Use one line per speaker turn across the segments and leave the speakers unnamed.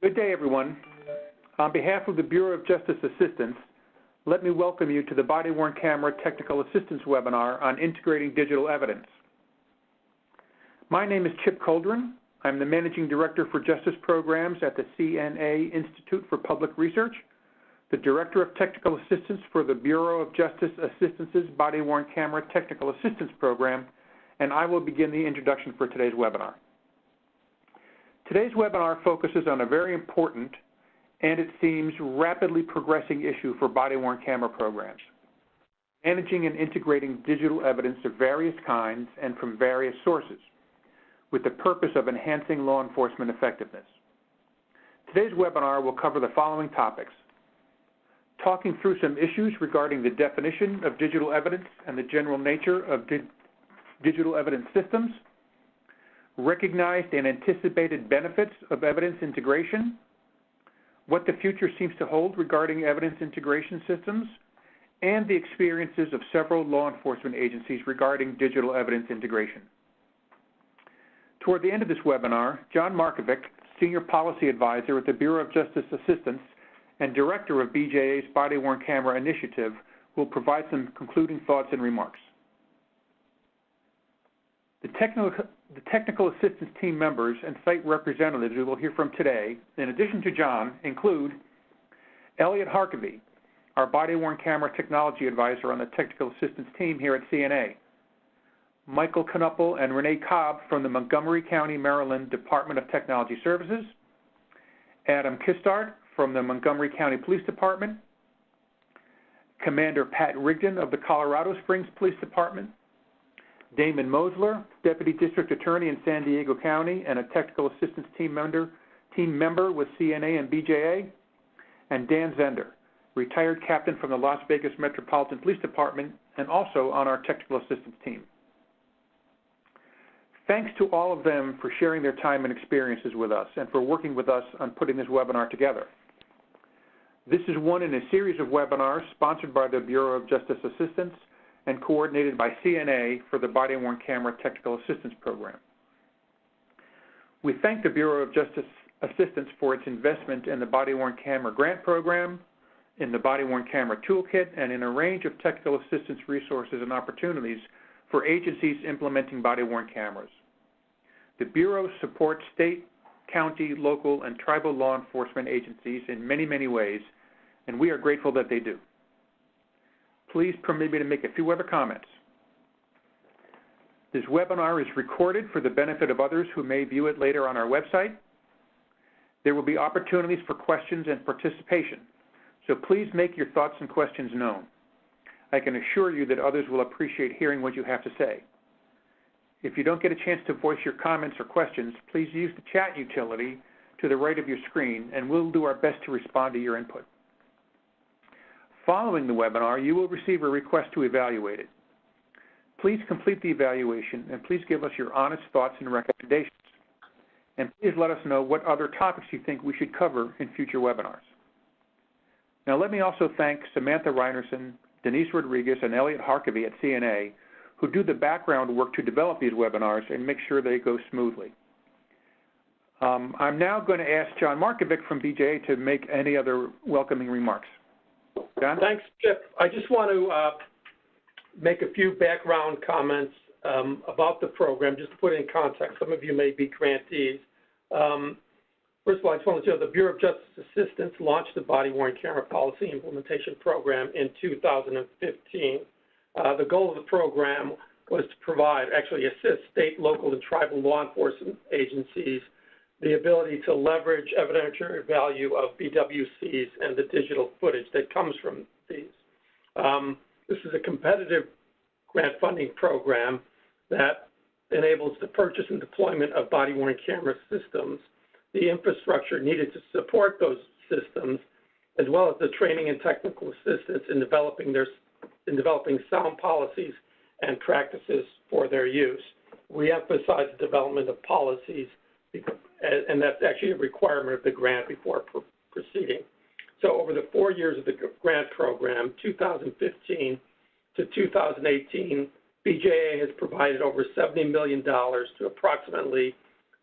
Good day, everyone. On behalf of the Bureau of Justice Assistance, let me welcome you to the Body-Worn Camera Technical Assistance webinar on integrating digital evidence. My name is Chip Coldren. I'm the Managing Director for Justice Programs at the CNA Institute for Public Research, the Director of Technical Assistance for the Bureau of Justice Assistance's Body-Worn Camera Technical Assistance Program, and I will begin the introduction for today's webinar. Today's webinar focuses on a very important and, it seems, rapidly progressing issue for body-worn camera programs: managing and integrating digital evidence of various kinds and from various sources, with the purpose of enhancing law enforcement effectiveness. Today's webinar will cover the following topics: talking through some issues regarding the definition of digital evidence and the general nature of digital evidence systems, recognized and anticipated benefits of evidence integration, what the future seems to hold regarding evidence integration systems, and the experiences of several law enforcement agencies regarding digital evidence integration. Toward the end of this webinar, John Markovic, Senior Policy Advisor at the Bureau of Justice Assistance and Director of BJA's Body-Worn Camera Initiative, will provide some concluding thoughts and remarks. The technical assistance team members and site representatives we will hear from today, in addition to John, include Elliot Harkavy, our Body-Worn Camera Technology Advisor on the Technical Assistance team here at CNA, Michael Knuppel and Renee Cobb from the Montgomery County, Maryland Department of Technology Services, Adam Kistart from the Montgomery County Police Department, Commander Pat Rigdon of the Colorado Springs Police Department, Damon Mosler, Deputy District Attorney in San Diego County and a Technical Assistance team member with CNA and BJA, and Dan Zender, retired captain from the Las Vegas Metropolitan Police Department and also on our Technical Assistance team. Thanks to all of them for sharing their time and experiences with us and for working with us on putting this webinar together. This is one in a series of webinars sponsored by the Bureau of Justice Assistance and coordinated by CNA for the Body-Worn Camera Technical Assistance Program. We thank the Bureau of Justice Assistance for its investment in the Body-Worn Camera Grant Program, in the Body-Worn Camera Toolkit, and in a range of technical assistance resources and opportunities for agencies implementing body-worn cameras. The Bureau supports state, county, local, and tribal law enforcement agencies in many, many ways, and we are grateful that they do. Please permit me to make a few other comments. This webinar is recorded for the benefit of others who may view it later on our website. There will be opportunities for questions and participation, so please make your thoughts and questions known. I can assure you that others will appreciate hearing what you have to say. If you don't get a chance to voice your comments or questions, please use the chat utility to the right of your screen, and we'll do our best to respond to your input. Following the webinar, you will receive a request to evaluate it. Please complete the evaluation, and please give us your honest thoughts and recommendations. And please let us know what other topics you think we should cover in future webinars. Now, let me also thank Samantha Reinerson, Denise Rodriguez, and Elliot Harkavy at CNA, who do the background work to develop these webinars and make sure they go smoothly. I'm now going to ask John Markovic from BJA to make any other welcoming remarks. John?
Thanks, Chip. I just want to make a few background comments about the program, just to put it in context. Some of you may be grantees. First of all, I just want to let you know the Bureau of Justice Assistance launched the Body-Worn Camera Policy Implementation Program in 2015. The goal of the program was to provide, actually assist state, local, and tribal law enforcement agencies the ability to leverage evidentiary value of BWCs and the digital footage that comes from these. This is a competitive grant funding program that enables the purchase and deployment of body-worn camera systems, the infrastructure needed to support those systems, as well as the training and technical assistance in developing sound policies and practices for their use. We emphasize the development of policies, and that's actually a requirement of the grant before proceeding. So over the 4 years of the grant program, 2015 to 2018, BJA has provided over $70 million to approximately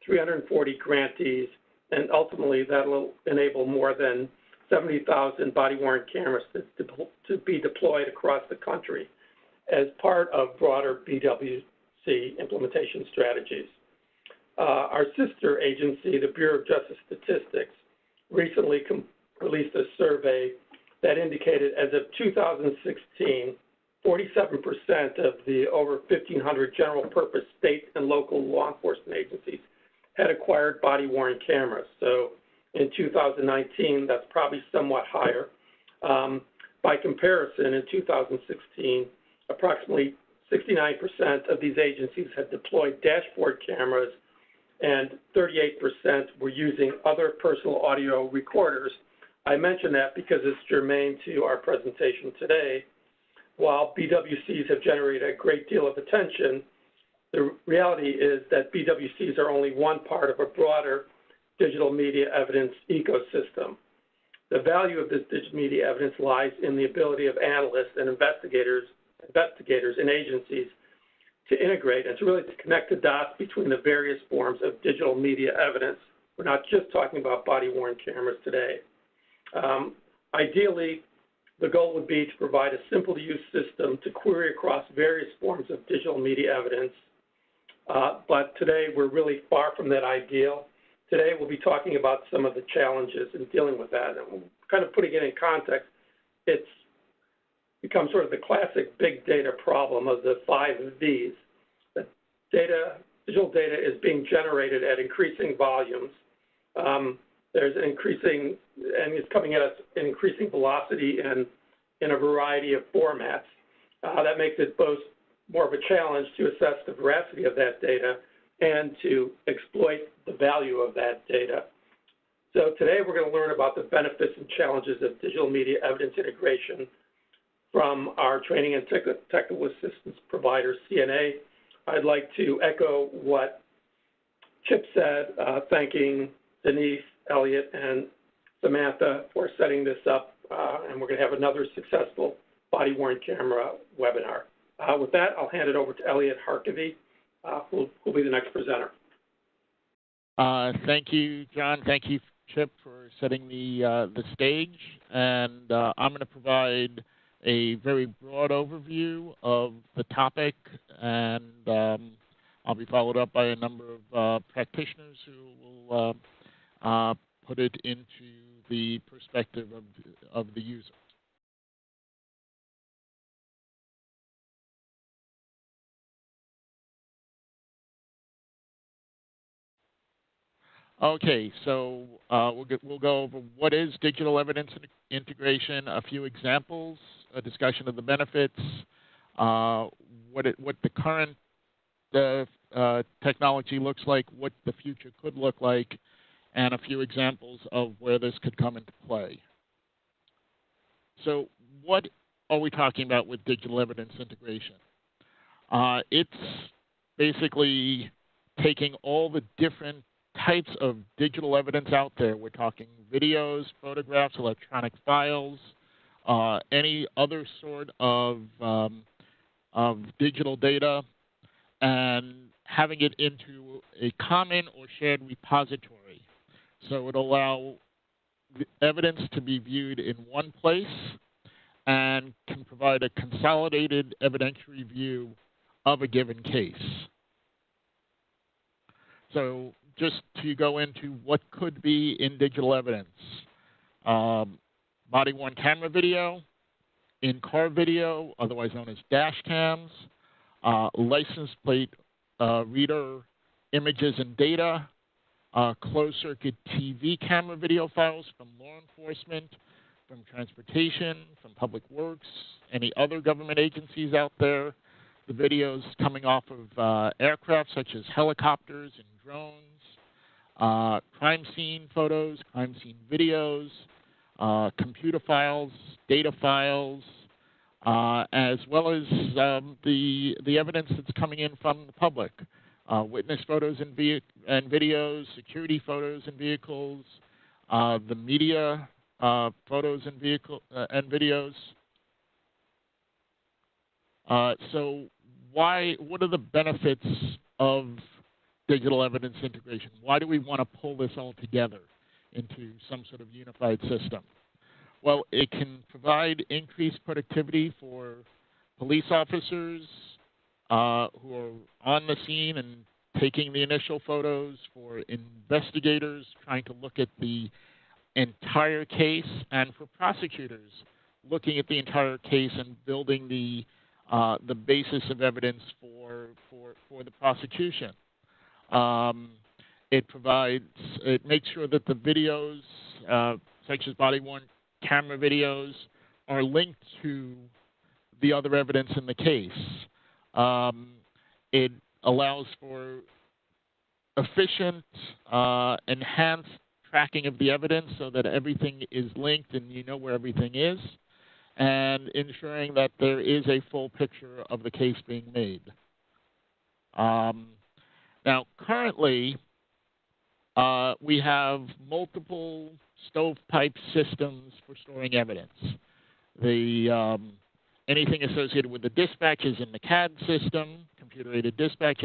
340 grantees and ultimately that will enable more than 70,000 body-worn cameras to be deployed across the country as part of broader BWC implementation strategies. Our sister agency, the Bureau of Justice Statistics, recently released a survey that indicated as of 2016, 47% of the over 1,500 general purpose state and local law enforcement agencies had acquired body-worn cameras. So in 2019, that's probably somewhat higher. By comparison, in 2016, approximately 69% of these agencies had deployed dashboard cameras and 38% were using other personal audio recorders. I mention that because it's germane to our presentation today. While BWCs have generated a great deal of attention, the reality is that BWCs are only one part of a broader digital media evidence ecosystem. The value of this digital media evidence lies in the ability of analysts and investigators and agencies to integrate and to really connect the dots between the various forms of digital media evidence. We're not just talking about body-worn cameras today. Ideally, the goal would be to provide a simple-to-use system to query across various forms of digital media evidence. But today, we're really far from that ideal. Today, we'll be talking about some of the challenges in dealing with that. And kind of putting it in context, it's become sort of the classic big data problem of the 5 V's. That digital data is being generated at increasing volumes. There's an increasing, and it's coming at us in increasing velocity and in a variety of formats. That makes it both more of a challenge to assess the veracity of that data and to exploit the value of that data. So today we're going to learn about the benefits and challenges of digital media evidence integration from our training and technical assistance provider, CNA. I'd like to echo what Chip said, thanking Denise, Elliot, and Samantha for setting this up, and we're going to have another successful body-worn camera webinar. With that, I'll hand it over to Elliot Harkavy, who will be the next presenter.
Thank you, John. Thank you, Chip, for setting the stage. And I'm going to provide a very broad overview of the topic, and I'll be followed up by a number of practitioners who will put it into the perspective of the user. Okay, so we'll go over what is digital evidence integration, a few examples, a discussion of the benefits, what the current technology looks like, what the future could look like, and a few examples of where this could come into play. So what are we talking about with digital evidence integration? It's basically taking all the different types of digital evidence out there. We're talking videos, photographs, electronic files, any other sort of digital data, and having it into a common or shared repository. So it'll allow the evidence to be viewed in one place and can provide a consolidated evidentiary view of a given case. So just to go into what could be in digital evidence. Body-worn camera video, in-car video, otherwise known as dash cams, license plate reader images and data, closed-circuit TV camera video files from law enforcement, from transportation, from public works, any other government agencies out there, the videos coming off of aircraft such as helicopters and drones, crime scene photos, crime scene videos, computer files, data files, as well as the evidence that's coming in from the public. Witness photos and videos, security photos and vehicles, the media photos and videos. So what are the benefits of digital evidence integration? Why do we want to pull this all together into some sort of unified system? Well, it can provide increased productivity for police officers who are on the scene and taking the initial photos, for investigators trying to look at the entire case, and for prosecutors looking at the entire case and building the basis of evidence for the prosecution. It makes sure that the videos, such as body-worn camera videos, are linked to the other evidence in the case. It allows for efficient, enhanced tracking of the evidence so that everything is linked and you know where everything is, and ensuring that there is a full picture of the case being made. Now, currently, we have multiple stovepipe systems for storing evidence. Anything associated with the dispatch is in the CAD system, computer-aided dispatch.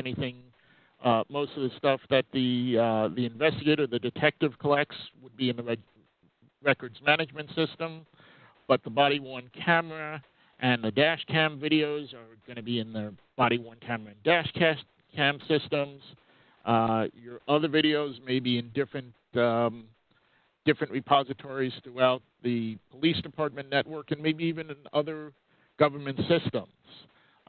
Most of the stuff that the investigator, the detective collects would be in the records management system, but the body-worn camera and the dash cam videos are going to be in the body-worn camera and dash cam systems. Your other videos may be in different repositories throughout the police department network and maybe even in other government systems.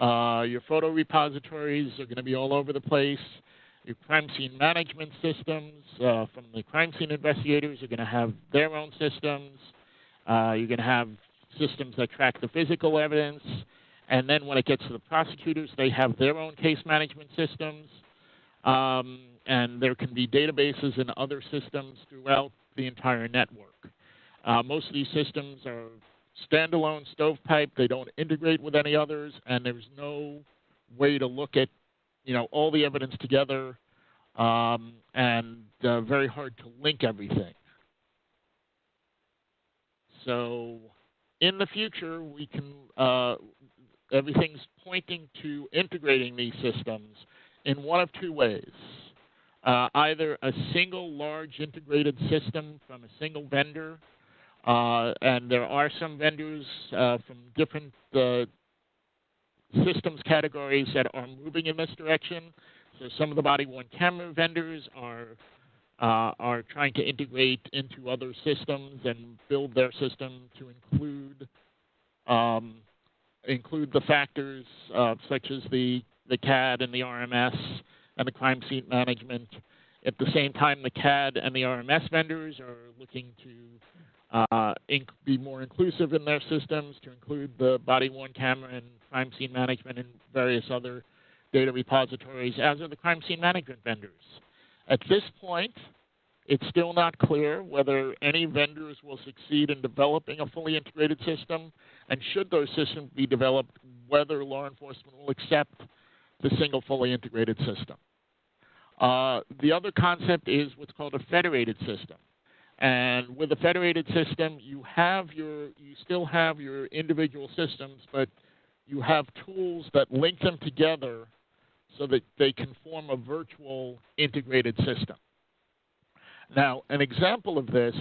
Your photo repositories are going to be all over the place. Your crime scene management systems from the crime scene investigators are going to have their own systems. You're going to have systems that track the physical evidence. And then when it gets to the prosecutors, they have their own case management systems. And there can be databases and other systems throughout the entire network. Most of these systems are standalone stovepipe. They don't integrate with any others, and there's no way to look at, all the evidence together, and very hard to link everything. So, in the future, we can everything's pointing to integrating these systems in one of two ways. Either a single large integrated system from a single vendor, and there are some vendors from different systems categories that are moving in this direction. So some of the body-worn camera vendors are trying to integrate into other systems and build their system to include the factors such as the CAD and the RMS and the crime scene management. At the same time, the CAD and the RMS vendors are looking to be more inclusive in their systems, to include the body-worn camera and crime scene management and various other data repositories, as are the crime scene management vendors. At this point, it's still not clear whether any vendors will succeed in developing a fully integrated system, and should those systems be developed, whether law enforcement will accept the single fully integrated system. The other concept is what's called a federated system. And with a federated system, you still have your individual systems, but you have tools that link them together so that they can form a virtual integrated system. Now, an example of this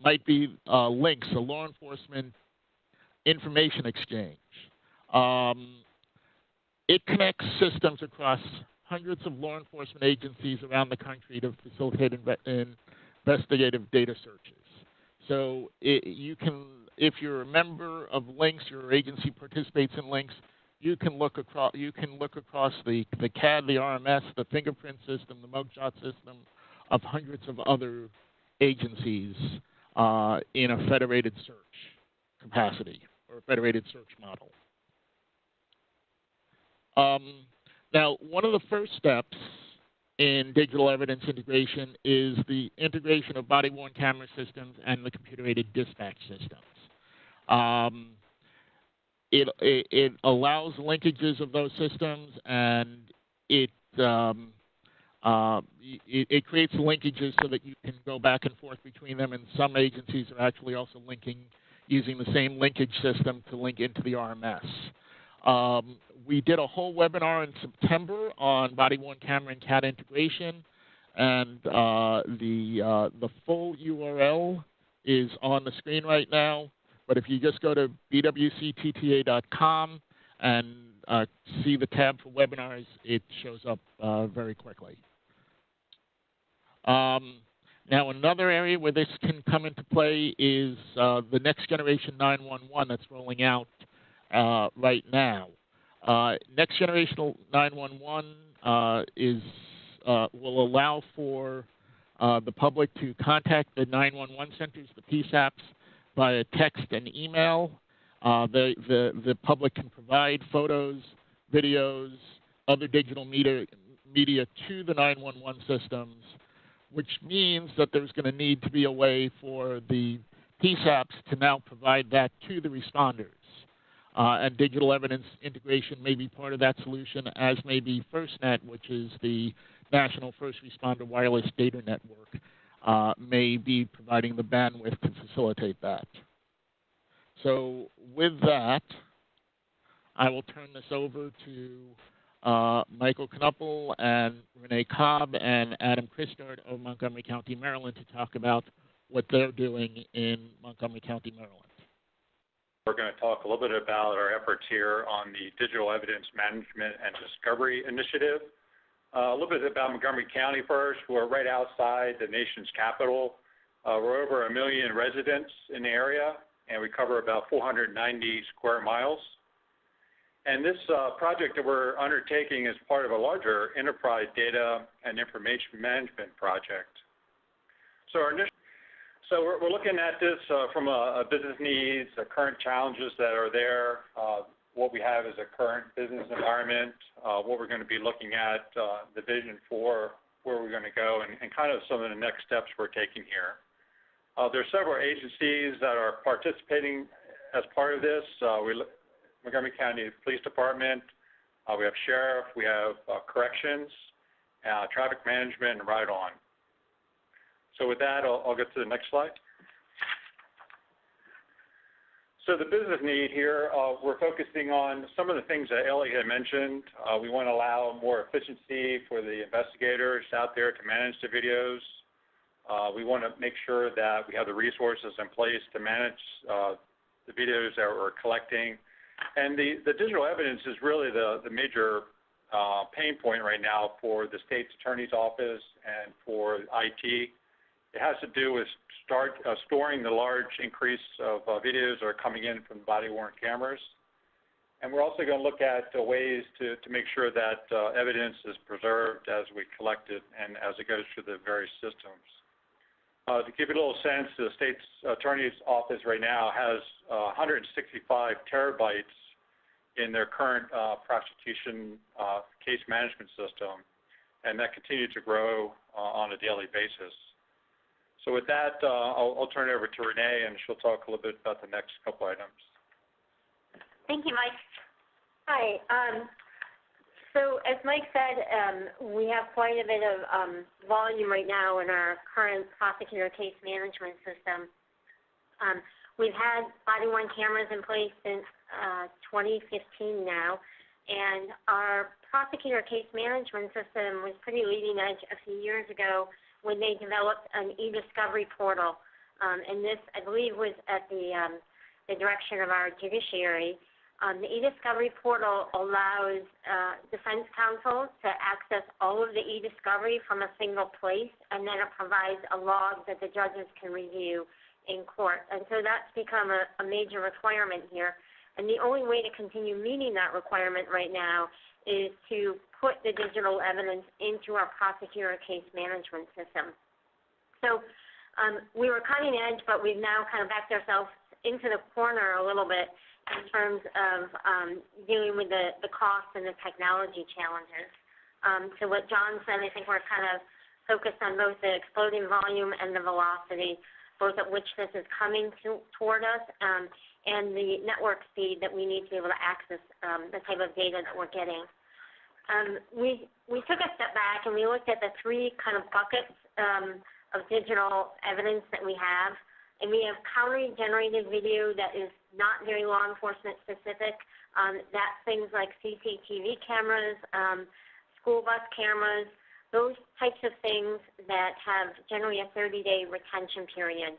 might be LINKS, a law enforcement information exchange. It connects systems across hundreds of law enforcement agencies around the country to facilitate investigative data searches. So if you're a member of LINKS, your agency participates in LINKS, you can look across the CAD, the RMS, the fingerprint system, the mugshot system of hundreds of other agencies in a federated search capacity or a federated search model. Now, one of the first steps in digital evidence integration is the integration of body-worn camera systems and the computer-aided dispatch systems. It allows linkages of those systems, and it creates linkages so that you can go back and forth between them, and some agencies are actually also using the same linkage system to link into the RMS. We did a whole webinar in September on body-worn camera and CAD integration, and the full URL is on the screen right now. But if you just go to bwctta.com and see the tab for webinars, it shows up very quickly. Now, another area where this can come into play is the Next Generation 911 that's rolling out right now. Next Generation 911 will allow for the public to contact the 911 centers, the PSAPs, via text and email. The public can provide photos, videos, other digital media to the 911 systems, which means that there's going to need to be a way for the PSAPs to now provide that to the responders. And digital evidence integration may be part of that solution, as may be FirstNet, which is the National First Responder Wireless Data Network, may be providing the bandwidth to facilitate that. So with that, I will turn this over to Michael Knuppel and Renee Cobb and Adam Christard of Montgomery County, Maryland, to talk about what they're doing in Montgomery County, Maryland.
We're going to talk a little bit about our efforts here on the Digital Evidence Management and Discovery Initiative. A little bit about Montgomery County first. We're right outside the nation's capital. We're over 1 million residents in the area, and we cover about 490 square miles. And this project that we're undertaking is part of a larger enterprise data and information management project. So we're looking at this from a business needs, the current challenges that are there, what we have as a current business environment, what we're going to be looking at, the vision for where we're going to go, and kind of some of the next steps we're taking here. There are several agencies that are participating as part of this. Montgomery County Police Department, we have Sheriff, we have Corrections, Traffic Management, and right on. So with that, I'll get to the next slide. So the business need here, we're focusing on some of the things that Ellie had mentioned. We want to allow more efficiency for the investigators out there to manage the videos. We want to make sure that we have the resources in place to manage the videos that we're collecting. And the digital evidence is really the major pain point right now for the state's attorney's office and for IT. It has to do with storing the large increase of videos that are coming in from body-worn cameras. And we're also going to look at ways to make sure that evidence is preserved as we collect it and as it goes through the various systems. To give you a little sense, the state's attorney's office right now has 165 terabytes in their current prosecution case management system, and that continues to grow on a daily basis. So with that, I'll turn it over to Renee, and she'll talk a little bit about the next couple items.
Thank you, Mike. Hi. So as Mike said, we have quite a bit of volume right now in our current prosecutor case management system. We've had body-worn cameras in place since 2015 now, and our prosecutor case management system was pretty leading edge a few years ago when they developed an e-discovery portal. And this, I believe, was at the direction of our judiciary. The e-discovery portal allows defense counsel to access all of the e-discovery from a single place, and then it provides a log that the judges can review in court. And so that's become a major requirement here. And the only way to continue meeting that requirement right now is to put the digital evidence into our prosecutor case management system. So we were cutting edge, but we've now kind of backed ourselves into the corner a little bit in terms of dealing with the cost and the technology challenges. So what John said, I think we're kind of focused on both the exploding volume and the velocity, both at which this is coming toward us, and the network speed that we need to be able to access the type of data that we're getting. We took a step back and we looked at the three kind of buckets of digital evidence that we have, And we have county-generated video that is not very law enforcement specific. That's things like CCTV cameras, school bus cameras, those types of things that have generally a 30-day retention period.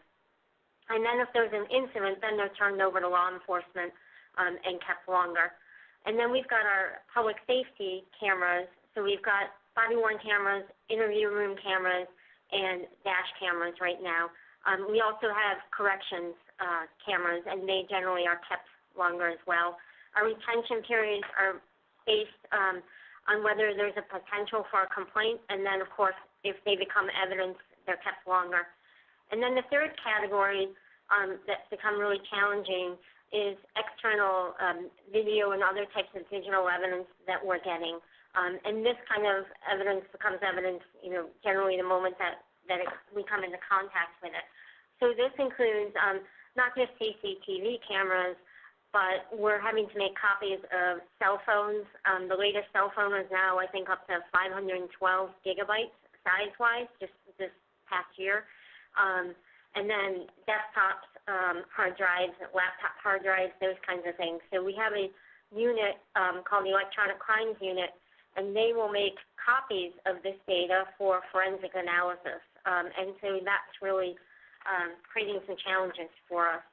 And then if there's an incident, then they're turned over to law enforcement and kept longer. And then we've got our public safety cameras. So we've got body-worn cameras, interview room cameras, and dash cameras right now. We also have corrections cameras, and they generally are kept longer as well. Our retention periods are based on whether there's a potential for a complaint, and then, of course, if they become evidence, they're kept longer. And then the third category that's become really challenging is external video and other types of digital evidence that we're getting. And this kind of evidence becomes evidence, generally the moment that we come into contact with it. So this includes not just CCTV cameras, but we're having to make copies of cell phones. The latest cell phone is now, I think, up to 512 gigabytes size-wise, just this past year. And then desktops, hard drives, laptop hard drives, those kinds of things. So we have a unit called the Electronic Crimes Unit, and they will make copies of this data for forensic analysis. And so that's really creating some challenges for us.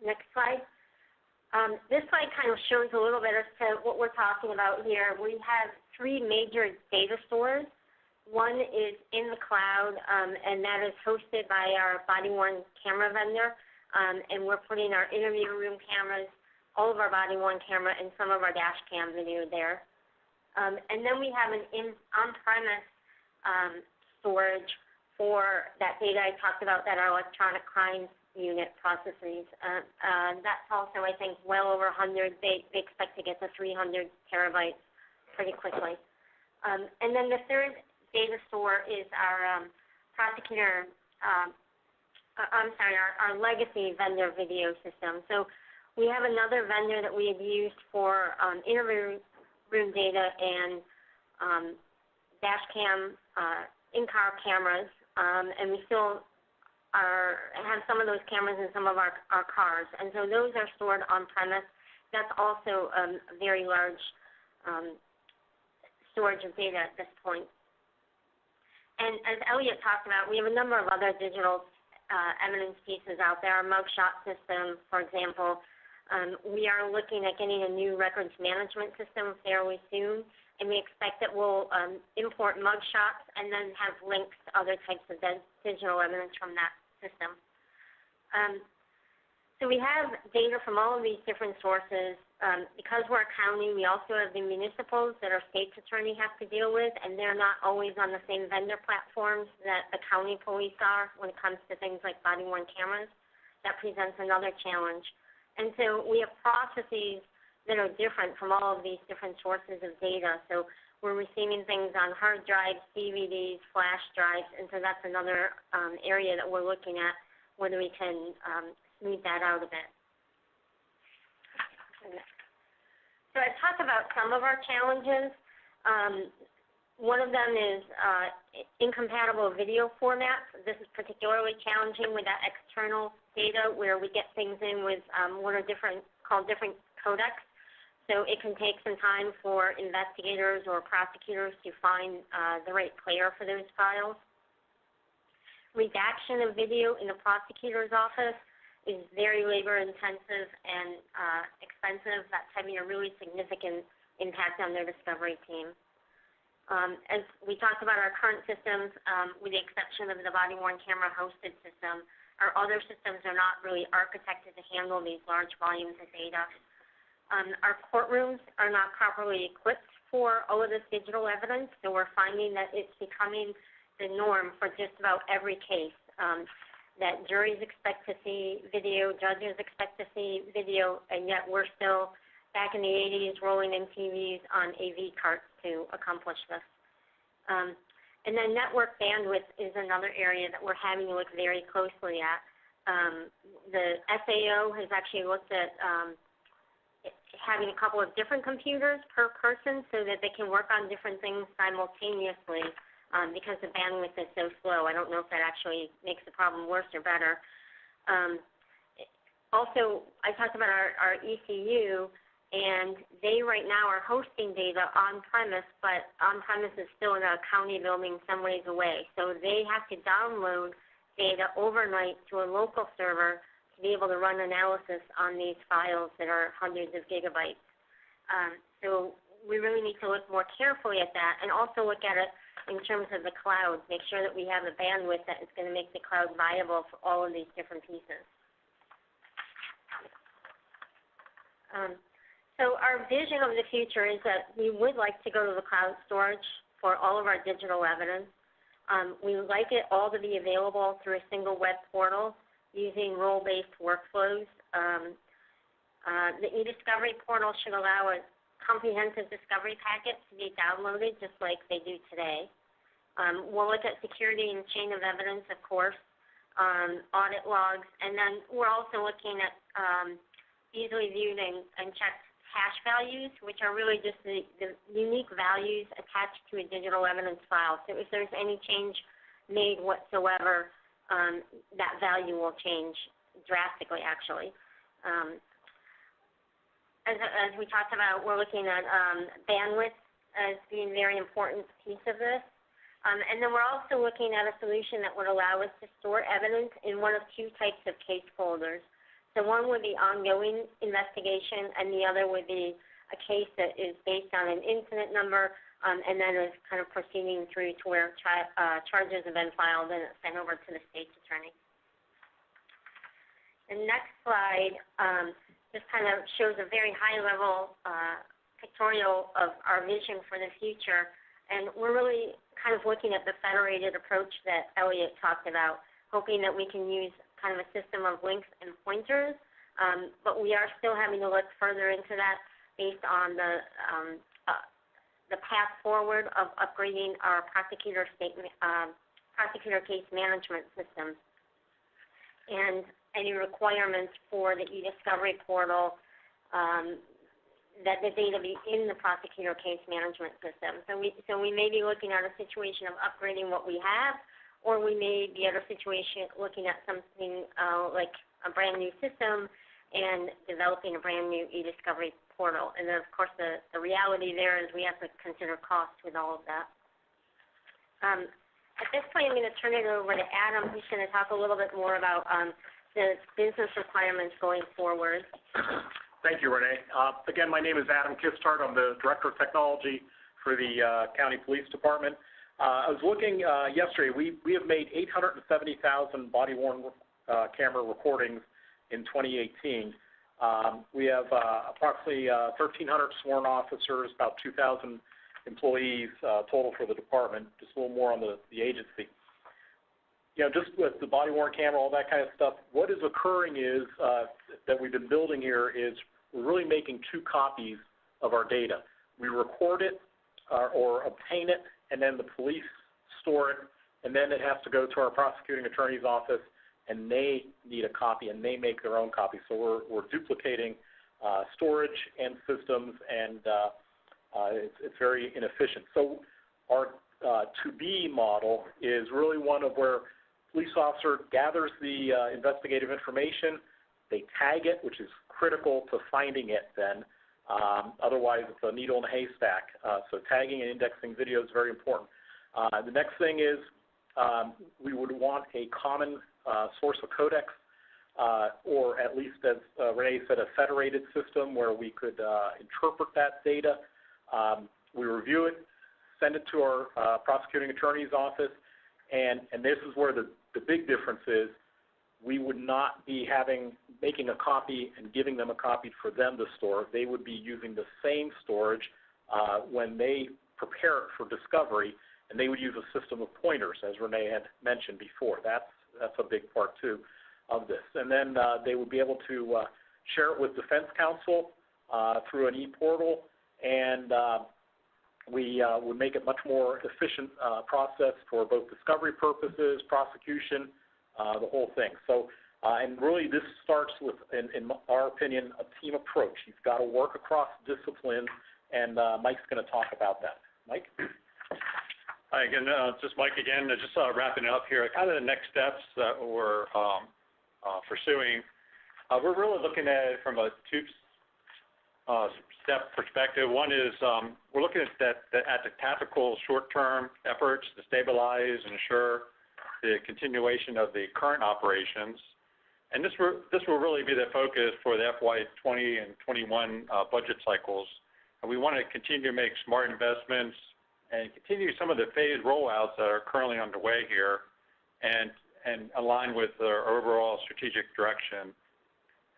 Next slide. This slide kind of shows a little bit as to what we're talking about here. We have three major data stores. One is in the cloud, and that is hosted by our body-worn camera vendor, and we're putting our interview room cameras, all of our body-worn camera, and some of our dash cam video there. And then we have an on-premise storage for that data I talked about that our Electronic Crimes Unit processes. That's also, I think, well over 100. They expect to get to 300 terabytes pretty quickly. And then the third data store is our our legacy vendor video system. So we have another vendor that we have used for interview room data and dash cam in-car cameras, and we still have some of those cameras in some of our cars. And so those are stored on-premise. That's also a very large storage of data at this point. And as Elliot talked about, we have a number of other digital evidence pieces out there. Our mugshot system, for example. We are looking at getting a new records management system fairly soon, and we expect that we'll import mugshots and then have links to other types of digital evidence from that system. So we have data from all of these different sources. Because we're a county, we also have the municipals that our state's attorney has to deal with, and they're not always on the same vendor platforms that the county police are when it comes to things like body-worn cameras. That presents another challenge. And so we have processes that are different from all of these different sources of data. So we're receiving things on hard drives, DVDs, flash drives, and so that's another area that we're looking at, whether we can smooth that out a bit. So I talked about some of our challenges. One of them is incompatible video formats. This is particularly challenging with that external data where we get things in with what are called different codecs. So it can take some time for investigators or prosecutors to find the right player for those files. Redaction of video in the prosecutor's office is very labor-intensive and expensive. That's having a really significant impact on their discovery team. As we talked about our current systems, with the exception of the body-worn camera hosted system, our other systems are not really architected to handle these large volumes of data. Our courtrooms are not properly equipped for all of this digital evidence, so we're finding that it's becoming the norm for just about every case. That juries expect to see video, judges expect to see video, and yet we're still back in the 80s rolling in TVs on AV carts to accomplish this. And then network bandwidth is another area that we're having to look very closely at. The SAO has actually looked at having a couple of different computers per person so that they can work on different things simultaneously. Because the bandwidth is so slow. I don't know if that actually makes the problem worse or better. Also, I talked about our ECU, and they right now are hosting data on-premise, but on-premise is still in a county building some ways away. So they have to download data overnight to a local server to be able to run analysis on these files that are hundreds of gigabytes. So we really need to look more carefully at that, and also look at it in terms of the cloud, make sure that we have the bandwidth that is going to make the cloud viable for all of these different pieces. So our vision of the future is that we would like to go to the cloud storage for all of our digital evidence. We would like it all to be available through a single web portal using role-based workflows. The eDiscovery portal should allow a comprehensive discovery packet to be downloaded just like they do today. We'll look at security and chain of evidence, of course, audit logs, and then we're also looking at easily viewed and checked hash values, which are really just the unique values attached to a digital evidence file. So if there's any change made whatsoever, that value will change drastically, actually. As we talked about, we're looking at bandwidth as being a very important piece of this. And then we're also looking at a solution that would allow us to store evidence in one of two types of case folders. So one would be ongoing investigation, and the other would be a case that is based on an incident number, and then is kind of proceeding through to where charges have been filed and sent over to the state's attorney. The next slide just kind of shows a very high-level pictorial of our vision for the future, and we're really kind of looking at the federated approach that Elliot talked about, hoping that we can use kind of a system of links and pointers, but we are still having to look further into that based on the path forward of upgrading our prosecutor case management systems and any requirements for the eDiscovery portal that the data be in the prosecutor case management system. So we may be looking at a situation of upgrading what we have, or we may be at a situation looking at something like a brand new system and developing a brand new eDiscovery portal. And then, of course, the reality there is we have to consider cost with all of that. At this point, I'm going to turn it over to Adam, who's going to talk a little bit more about the business requirements going forward.
Thank you, Renee. Again, my name is Adam Kistart. I'm the Director of Technology for the County Police Department. I was looking yesterday. We have made 870,000 body-worn camera recordings in 2018. We have approximately 1,300 sworn officers, about 2,000 employees total for the department, just a little more on the agency. You know, just with the body-worn camera, all that kind of stuff, what is occurring is that we've been building here is we're really making two copies of our data. We record it or obtain it, and then the police store it, and then it has to go to our prosecuting attorney's office, and they need a copy, and they make their own copy. So we're duplicating storage and systems, and it's very inefficient. So our to-be model is really one of where police officer gathers the investigative information, they tag it, which is critical to finding it then. Otherwise, it's a needle in a haystack. So tagging and indexing video is very important. The next thing is we would want a common source of codex, or at least, as Renee said, a federated system where we could interpret that data. We review it, send it to our prosecuting attorney's office, and this is where the big difference is. We would not be making a copy and giving them a copy for them to store. They would be using the same storage when they prepare it for discovery, and they would use a system of pointers, as Renee had mentioned before. That's a big part, too, of this. And then they would be able to share it with defense counsel through an e-portal, and we would make it much more efficient process for both discovery purposes, prosecution, the whole thing. So, and really this starts with, in our opinion, a team approach. You've got to work across disciplines, and Mike's going to talk about that. Mike?
Hi again, just Mike again, just wrapping it up here. Kind of the next steps that we're pursuing. We're really looking at it from a two-step perspective. One is we're looking at the tactical short-term efforts to stabilize and ensure the continuation of the current operations. And this will really be the focus for the FY 20 and 21 budget cycles. And we want to continue to make smart investments and continue some of the phased rollouts that are currently underway here and align with our overall strategic direction.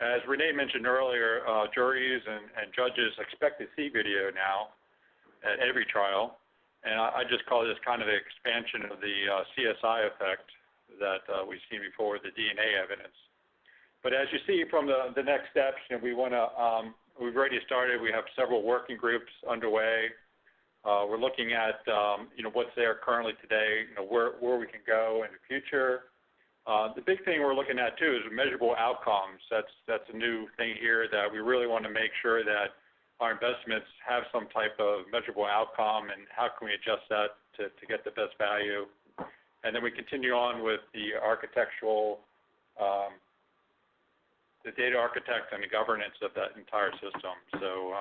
As Renee mentioned earlier, juries and judges expect to see video now at every trial. And I just call this kind of the expansion of the CSI effect that we've seen before with the DNA evidence. But as you see from the next steps, we've already started. We have several working groups underway. We're looking at what's there currently today, where we can go in the future. The big thing we're looking at too is measurable outcomes. That's a new thing here that we really want to make sure that our investments have some type of measurable outcome, and how can we adjust that to get the best value. And then we continue on with the architectural, the data architect and the governance of that entire system. So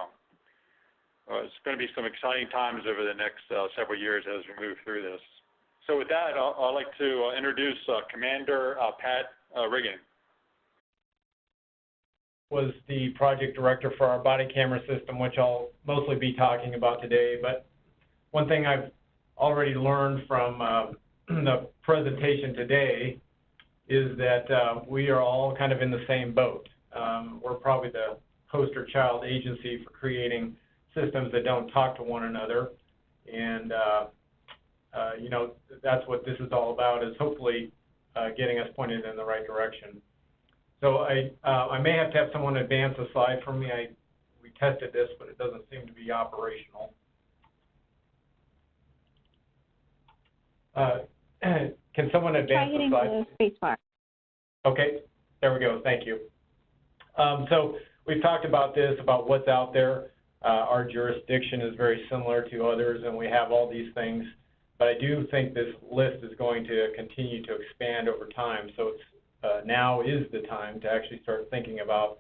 it's going to be some exciting times over the next several years as we move through this. So with that, I'd like to introduce Commander Pat Riggin.
Was the project director for our body camera system, which I'll mostly be talking about today. But one thing I've already learned from the presentation today is that we are all kind of in the same boat. We're probably the poster child agency for creating systems that don't talk to one another. And, that's what this is all about, is hopefully getting us pointed in the right direction. So I may have to have someone advance a slide for me. We tested this, but it doesn't seem to be operational. Can someone advance the slide?
Try hitting the space bar.
Okay, there we go. Thank you. So we've talked about this, about what's out there. Our jurisdiction is very similar to others, and we have all these things. But I do think this list is going to continue to expand over time. So it's now is the time to actually start thinking about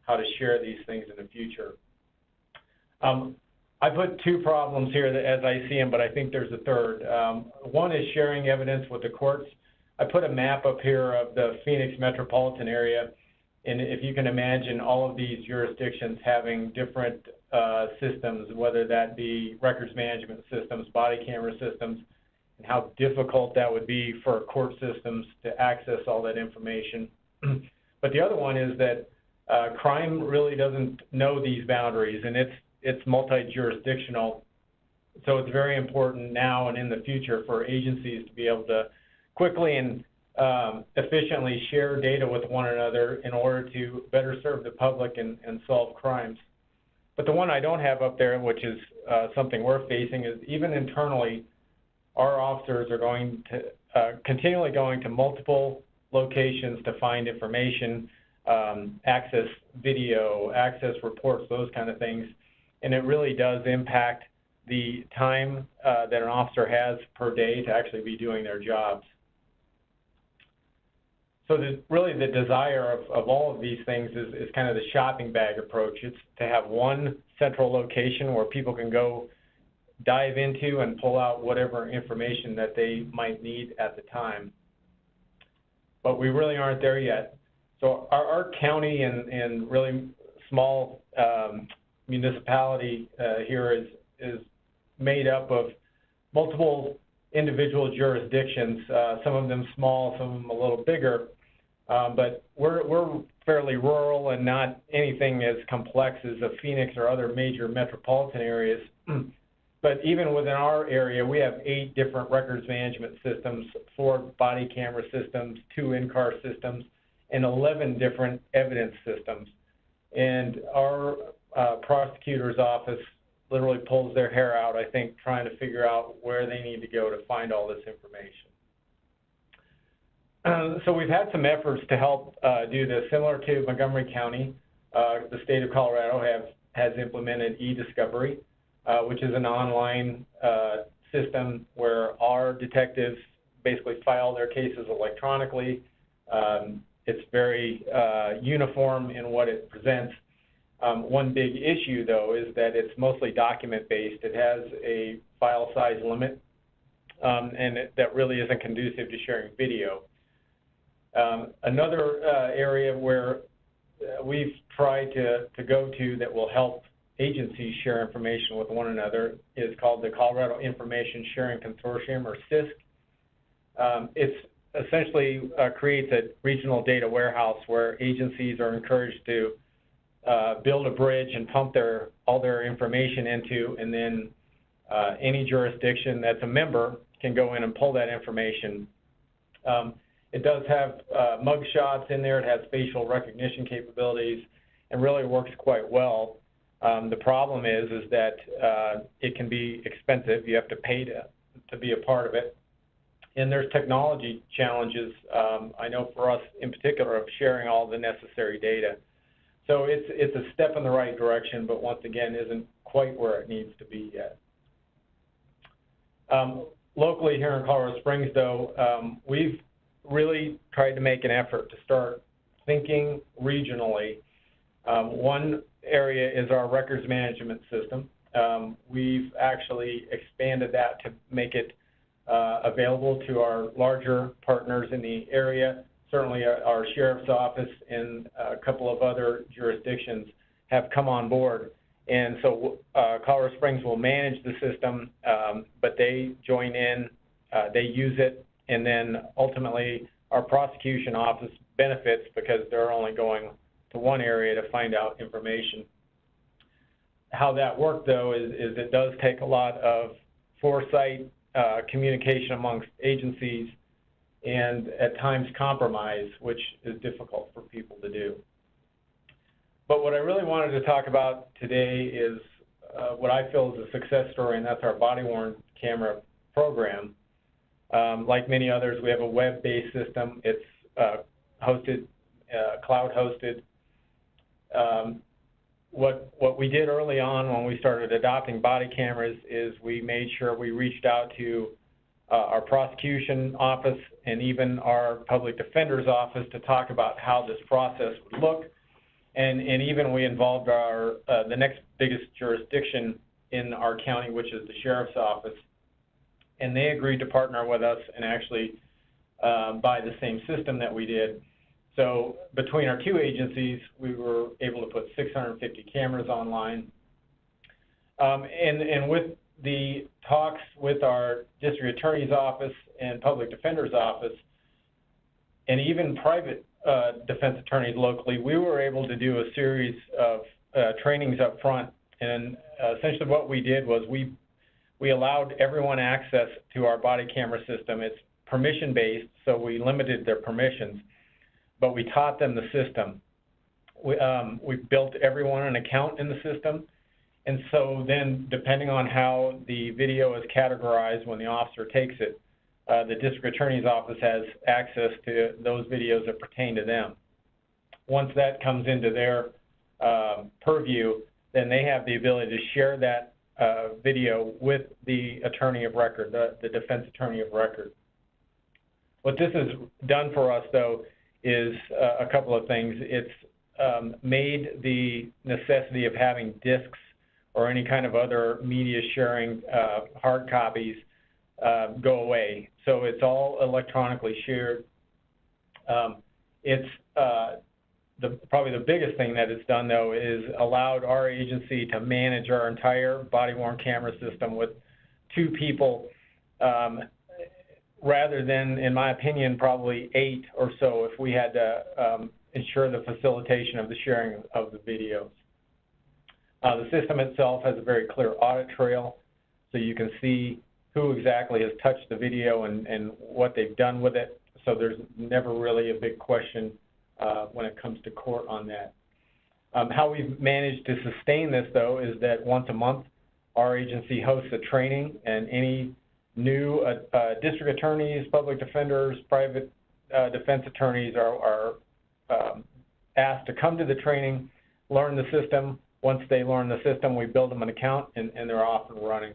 how to share these things in the future. I put two problems here as I see them, but I think there's a third. One is sharing evidence with the courts. I put a map up here of the Phoenix metropolitan area, and if you can imagine all of these jurisdictions having different systems, whether that be records management systems, body camera systems, and how difficult that would be for court systems to access all that information. But the other one is that crime really doesn't know these boundaries, and it's multi-jurisdictional. So it's very important now and in the future for agencies to be able to quickly and efficiently share data with one another in order to better serve the public and solve crimes. But the one I don't have up there, which is something we're facing, is even internally, our officers are going to continually going to multiple locations to find information, access video, access reports, those kind of things. And it really does impact the time that an officer has per day to actually be doing their jobs. So really the desire of all of these things is kind of the shopping bag approach. It's to have one central location where people can go dive into and pull out whatever information that they might need at the time. But we really aren't there yet. So our county and really small municipality here is made up of multiple individual jurisdictions, some of them small, some of them a little bigger. But we're fairly rural and not anything as complex as a Phoenix or other major metropolitan areas. But even within our area, we have 8 different records management systems, 4 body camera systems, 2 in-car systems, and 11 different evidence systems. And our prosecutor's office literally pulls their hair out, I think, trying to figure out where they need to go to find all this information. So we've had some efforts to help do this, similar to Montgomery County. The state of Colorado has implemented e-discovery, which is an online system where our detectives basically file their cases electronically. it's very uniform in what it presents. One big issue, though, is that it's mostly document-based. It has a file size limit, and that really isn't conducive to sharing video. Another area where we've tried to go to that will help agencies share information with one another is called the Colorado Information Sharing Consortium, or CISC. It's essentially creates a regional data warehouse where agencies are encouraged to build a bridge and pump all their information into, and then any jurisdiction that's a member can go in and pull that information. It does have mug shots in there. It has facial recognition capabilities and really works quite well. The problem is that it can be expensive. You have to pay to be a part of it. And there's technology challenges, I know for us in particular, of sharing all the necessary data. So it's a step in the right direction, but once again isn't quite where it needs to be yet. Locally here in Colorado Springs, though, we've really tried to make an effort to start thinking regionally. One area is our records management system. We've actually expanded that to make it available to our larger partners in the area. Certainly our sheriff's office and a couple of other jurisdictions have come on board. And so Colorado Springs will manage the system, but they join in, they use it, and then ultimately our prosecution office benefits because they're only going to one area to find out information. How that worked, though, is it does take a lot of foresight, communication amongst agencies, and at times compromise, which is difficult for people to do. But what I really wanted to talk about today is what I feel is a success story, and that's our body-worn camera program. Like many others, we have a web-based system. It's hosted, cloud-hosted. What we did early on when we started adopting body cameras is we made sure we reached out to our prosecution office and even our public defender's office to talk about how this process would look. And even we involved the next biggest jurisdiction in our county, which is the sheriff's office. And they agreed to partner with us and actually buy the same system that we did. So between our two agencies, we were able to put 650 cameras online. And with the talks with our district attorney's office and public defender's office, and even private defense attorneys locally, we were able to do a series of trainings up front. And essentially what we did was we allowed everyone access to our body camera system. It's permission-based, so we limited their permissions, but we taught them the system. We built everyone an account in the system, and so then depending on how the video is categorized when the officer takes it, the district attorney's office has access to those videos that pertain to them. Once that comes into their purview, then they have the ability to share that video with the attorney of record, the defense attorney of record. What this has done for us, though, is a couple of things. It's made the necessity of having discs or any kind of other media sharing hard copies go away. So it's all electronically shared. It's probably the biggest thing that it's done, though, is allowed our agency to manage our entire body-worn camera system with two people, rather than, in my opinion, probably 8 or so if we had to ensure the facilitation of the sharing of the videos. The system itself has a very clear audit trail, so you can see who exactly has touched the video and what they've done with it. So there's never really a big question when it comes to court on that. How we've managed to sustain this, though, is that once a month our agency hosts a training, and any new district attorneys, public defenders, private defense attorneys are asked to come to the training, learn the system. Once they learn the system, we build them an account, and they're off and running.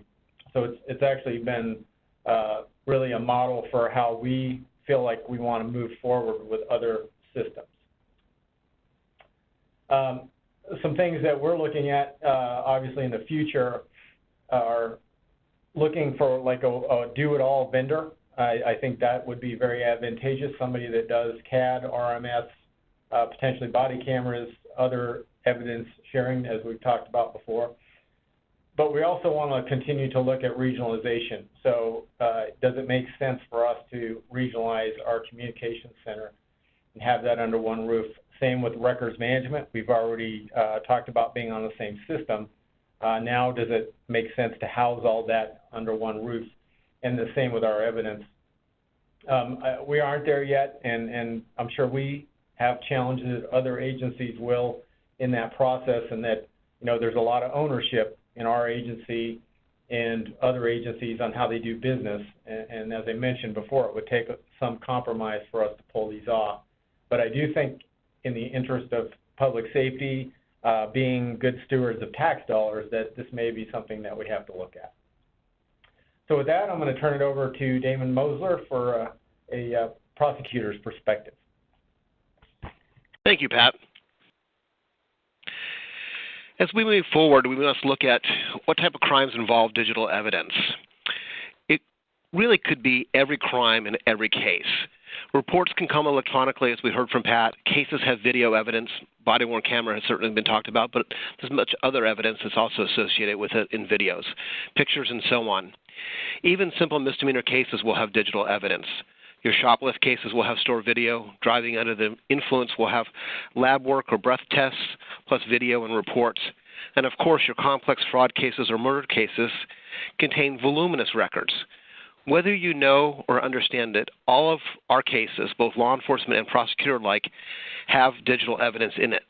So it's actually been really a model for how we feel like we want to move forward with other systems. Some things that we're looking at, obviously in the future, are looking for like a do-it-all vendor. I think that would be very advantageous, somebody that does CAD, RMS, potentially body cameras, other evidence sharing, as we've talked about before. But we also want to continue to look at regionalization. So does it make sense for us to regionalize our communications center and have that under one roof? Same with records management. We've already talked about being on the same system. Now does it make sense to house all that under one roof? And the same with our evidence. We aren't there yet, and I'm sure we have challenges that other agencies will in that process, and that, you know, there's a lot of ownership in our agency and other agencies on how they do business. And as I mentioned before, it would take some compromise for us to pull these off. But I do think in the interest of public safety, being good stewards of tax dollars, that this may be something that we have to look at. So with that, I'm going to turn it over to Damon Mosler for a prosecutor's perspective.
Thank you, Pat. As we move forward, we must look at what type of crimes involve digital evidence. It really could be every crime in every case. Reports can come electronically, as we heard from Pat. Cases have video evidence. Body-worn camera has certainly been talked about, but there's much other evidence that's also associated with it in videos, pictures, and so on. Even simple misdemeanor cases will have digital evidence. Your shoplift cases will have stored video. Driving under the influence will have lab work or breath tests, plus video and reports. And of course, your complex fraud cases or murder cases contain voluminous records. Whether you know or understand it, all of our cases, both law enforcement and prosecutor alike, have digital evidence in it.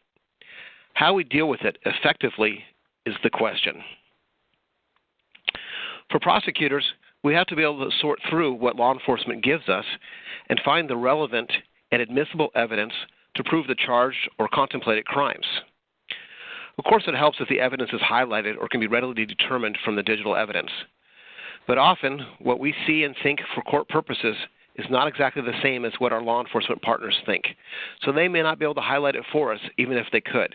How we deal with it effectively is the question. For prosecutors, we have to be able to sort through what law enforcement gives us and find the relevant and admissible evidence to prove the charged or contemplated crimes. Of course, it helps if the evidence is highlighted or can be readily determined from the digital evidence. But often, what we see and think for court purposes is not exactly the same as what our law enforcement partners think. So they may not be able to highlight it for us, even if they could.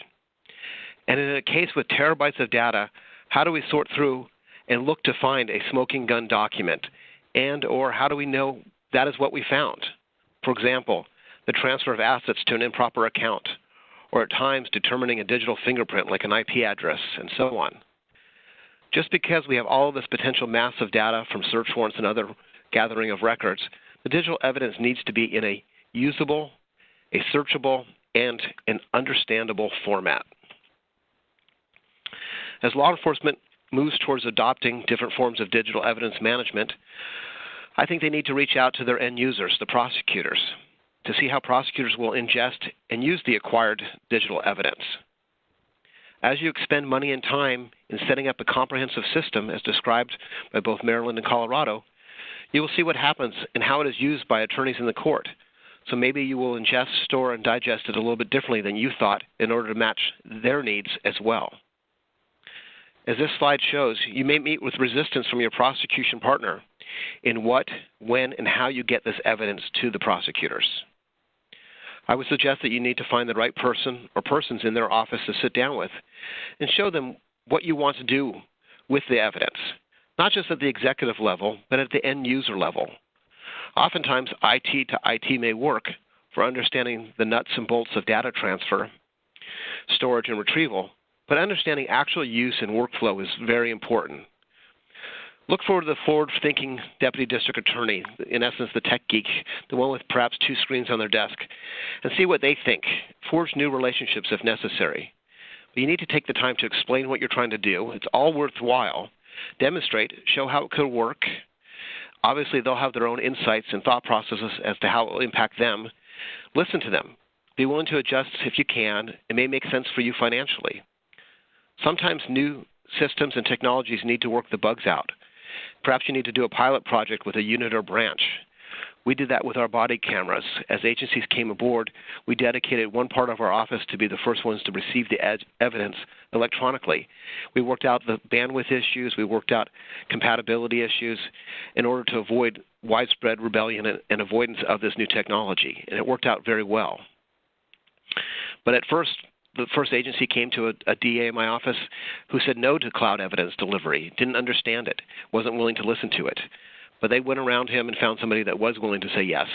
And in a case with terabytes of data, how do we sort through and look to find a smoking gun document? And or how do we know that is what we found? For example, the transfer of assets to an improper account, or at times determining a digital fingerprint like an IP address, and so on. Just because we have all of this potential massive data from search warrants and other gathering of records, the digital evidence needs to be in a usable, a searchable, and an understandable format. As law enforcement moves towards adopting different forms of digital evidence management, I think they need to reach out to their end users, the prosecutors, to see how prosecutors will ingest and use the acquired digital evidence. As you expend money and time in setting up a comprehensive system, as described by both Maryland and Colorado, you will see what happens and how it is used by attorneys in the court. So maybe you will ingest, store, and digest it a little bit differently than you thought in order to match their needs as well. As this slide shows, you may meet with resistance from your prosecution partner in what, when, and how you get this evidence to the prosecutors. I would suggest that you need to find the right person or persons in their office to sit down with and show them what you want to do with the evidence, not just at the executive level, but at the end user level. Oftentimes, IT to IT may work for understanding the nuts and bolts of data transfer, storage, and retrieval, but understanding actual use and workflow is very important. Look forward to the forward-thinking deputy district attorney, in essence the tech geek, the one with perhaps 2 screens on their desk, and see what they think. Forge new relationships if necessary. But you need to take the time to explain what you're trying to do. It's all worthwhile. Demonstrate, show how it could work. Obviously, they'll have their own insights and thought processes as to how it will impact them. Listen to them. Be willing to adjust if you can. It may make sense for you financially. Sometimes new systems and technologies need to work the bugs out. Perhaps you need to do a pilot project with a unit or branch. We did that with our body cameras. As agencies came aboard, we dedicated one part of our office to be the first ones to receive the evidence electronically. We worked out the bandwidth issues. We worked out compatibility issues in order to avoid widespread rebellion and avoidance of this new technology, and it worked out very well. But at first, the first agency came to a DA in my office who said no to cloud evidence delivery, didn't understand it, wasn't willing to listen to it. But they went around him and found somebody that was willing to say yes,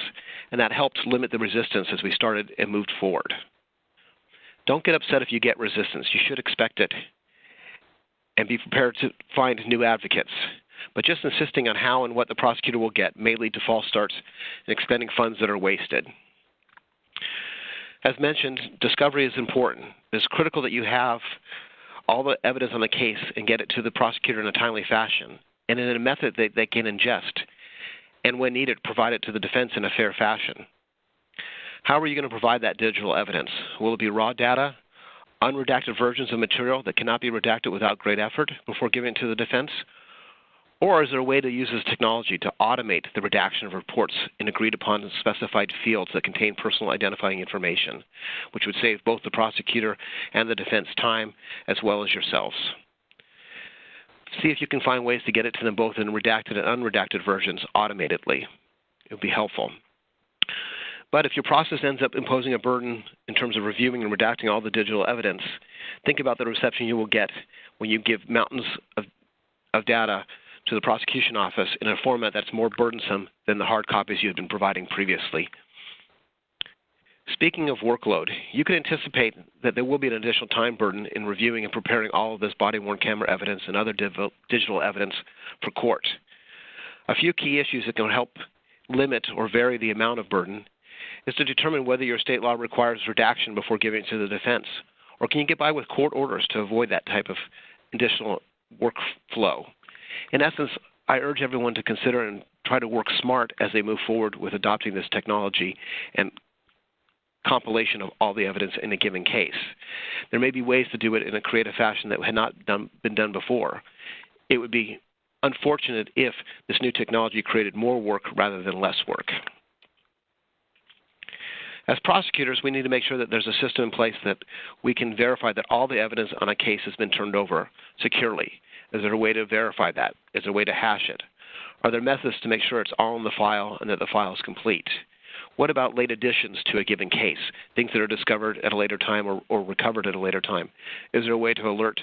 and that helped limit the resistance as we started and moved forward. Don't get upset if you get resistance. You should expect it, and be prepared to find new advocates. But just insisting on how and what the prosecutor will get may lead to false starts and expending funds that are wasted. As mentioned, discovery is important. It's critical that you have all the evidence on the case and get it to the prosecutor in a timely fashion and in a method that they can ingest, and when needed, provide it to the defense in a fair fashion. How are you going to provide that digital evidence? Will it be raw data, unredacted versions of material that cannot be redacted without great effort before giving it to the defense? Or is there a way to use this technology to automate the redaction of reports in agreed-upon specified fields that contain personal identifying information, which would save both the prosecutor and the defense time, as well as yourselves? See if you can find ways to get it to them both in redacted and unredacted versions automatedly. It would be helpful. But if your process ends up imposing a burden in terms of reviewing and redacting all the digital evidence, think about the reception you will get when you give mountains of data to the prosecution office in a format that's more burdensome than the hard copies you had been providing previously. Speaking of workload, you can anticipate that there will be an additional time burden in reviewing and preparing all of this body-worn camera evidence and other digital evidence for court. A few key issues that can help limit or vary the amount of burden is to determine whether your state law requires redaction before giving it to the defense, or can you get by with court orders to avoid that type of additional workflow. In essence, I urge everyone to consider and try to work smart as they move forward with adopting this technology and compilation of all the evidence in a given case. There may be ways to do it in a creative fashion that had not been done before. It would be unfortunate if this new technology created more work rather than less work. As prosecutors, we need to make sure that there's a system in place that we can verify that all the evidence on a case has been turned over securely. Is there a way to verify that? Is there a way to hash it? Are there methods to make sure it's all in the file and that the file is complete? What about late additions to a given case, things that are discovered at a later time or recovered at a later time? Is there a way to alert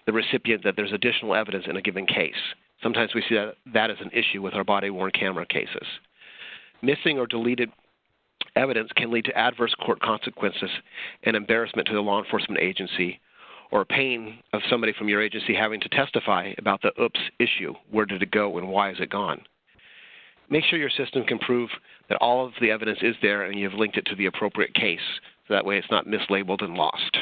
the recipient that there's additional evidence in a given case? Sometimes we see that as an issue with our body-worn camera cases. Missing or deleted evidence can lead to adverse court consequences and embarrassment to the law enforcement agency, or pain of somebody from your agency having to testify about the oops issue. Where did it go and why is it gone? Make sure your system can prove that all of the evidence is there and you've linked it to the appropriate case, so that way it's not mislabeled and lost.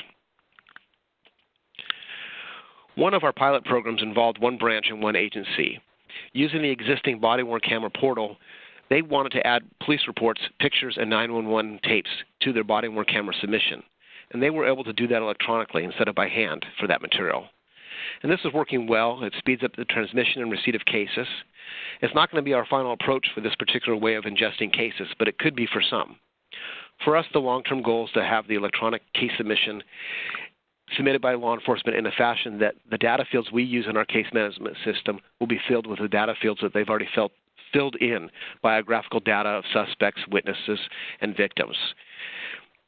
One of our pilot programs involved one branch and one agency. Using the existing body-worn camera portal, they wanted to add police reports, pictures, and 911 tapes to their body-worn camera submission. And they were able to do that electronically instead of by hand for that material. And this is working well. It speeds up the transmission and receipt of cases. It's not going to be our final approach for this particular way of ingesting cases, but it could be for some. For us, the long-term goal is to have the electronic case submission submitted by law enforcement in a fashion that the data fields we use in our case management system will be filled with the data fields that they've already filled in biographical data of suspects, witnesses, and victims.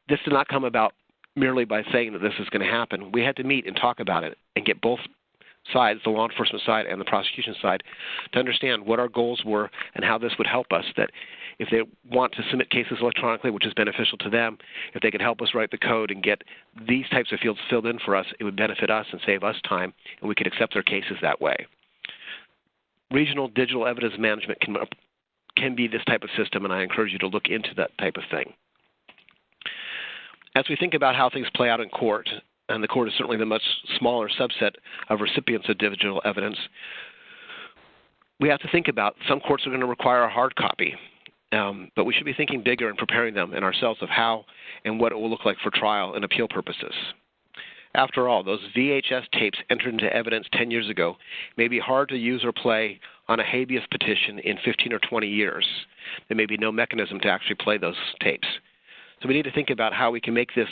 This did not come about merely by saying that this is going to happen. We had to meet and talk about it and get both sides, the law enforcement side and the prosecution side, to understand what our goals were and how this would help us, that if they want to submit cases electronically, which is beneficial to them, if they could help us write the code and get these types of fields filled in for us, it would benefit us and save us time, and we could accept their cases that way. Regional digital evidence management can be this type of system, and I encourage you to look into that type of thing. As we think about how things play out in court, and the court is certainly the much smaller subset of recipients of digital evidence, we have to think about some courts are going to require a hard copy, but we should be thinking bigger and preparing them and ourselves of how and what it will look like for trial and appeal purposes. After all, those VHS tapes entered into evidence 10 years ago may be hard to use or play on a habeas petition in 15 or 20 years. There may be no mechanism to actually play those tapes. So we need to think about how we can make this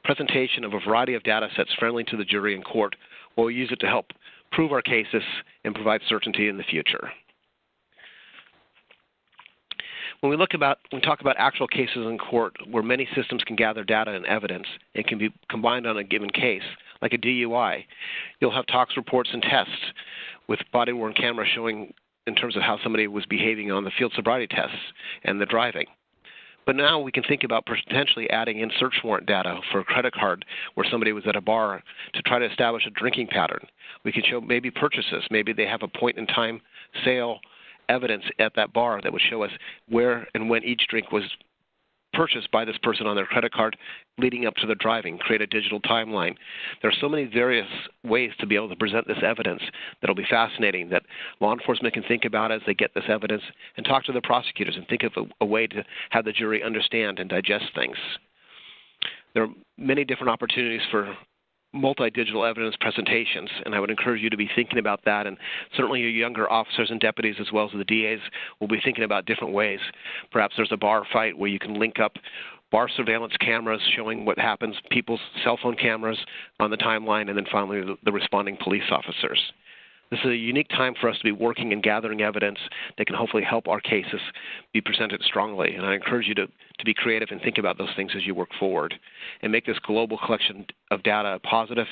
presentation of a variety of data sets friendly to the jury and court while we use it to help prove our cases and provide certainty in the future. When we talk about actual cases in court where many systems can gather data and evidence and can be combined on a given case, like a DUI, you'll have talks, reports, and tests with body-worn cameras showing in terms of how somebody was behaving on the field sobriety tests and the driving. But now we can think about potentially adding in search warrant data for a credit card where somebody was at a bar to try to establish a drinking pattern. We can show maybe purchases. Maybe they have a point-in-time sale evidence at that bar that would show us where and when each drink was purchased by this person on their credit card leading up to the driving, create a digital timeline. There are so many various ways to be able to present this evidence that will be fascinating that law enforcement can think about as they get this evidence and talk to the prosecutors and think of a way to have the jury understand and digest things. There are many different opportunities for multi-digital evidence presentations, and I would encourage you to be thinking about that, and certainly your younger officers and deputies as well as the DAs will be thinking about different ways. Perhaps there's a bar fight where you can link up bar surveillance cameras showing what happens, people's cell phone cameras on the timeline, and then finally the responding police officers. This is a unique time for us to be working and gathering evidence that can hopefully help our cases be presented strongly. And I encourage you to be creative and think about those things as you work forward and make this global collection of data a positive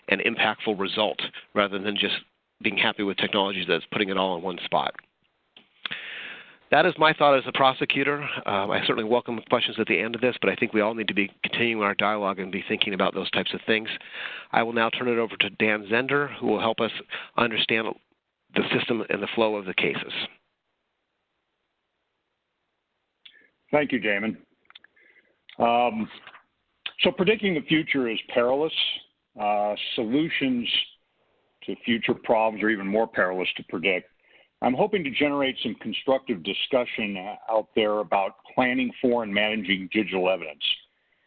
and impactful result rather than just being happy with technology that's putting it all in one spot. That is my thought as a prosecutor. I certainly welcome questions at the end of this, but I think we all need to be continuing our dialogue and be thinking about those types of things. I will now turn it over to Dan Zender, who will help us understand the system and the flow of the cases.
Thank you, Damon. So predicting the future is perilous. Solutions to future problems are even more perilous to predict. I'm hoping to generate some constructive discussion out there about planning for and managing digital evidence.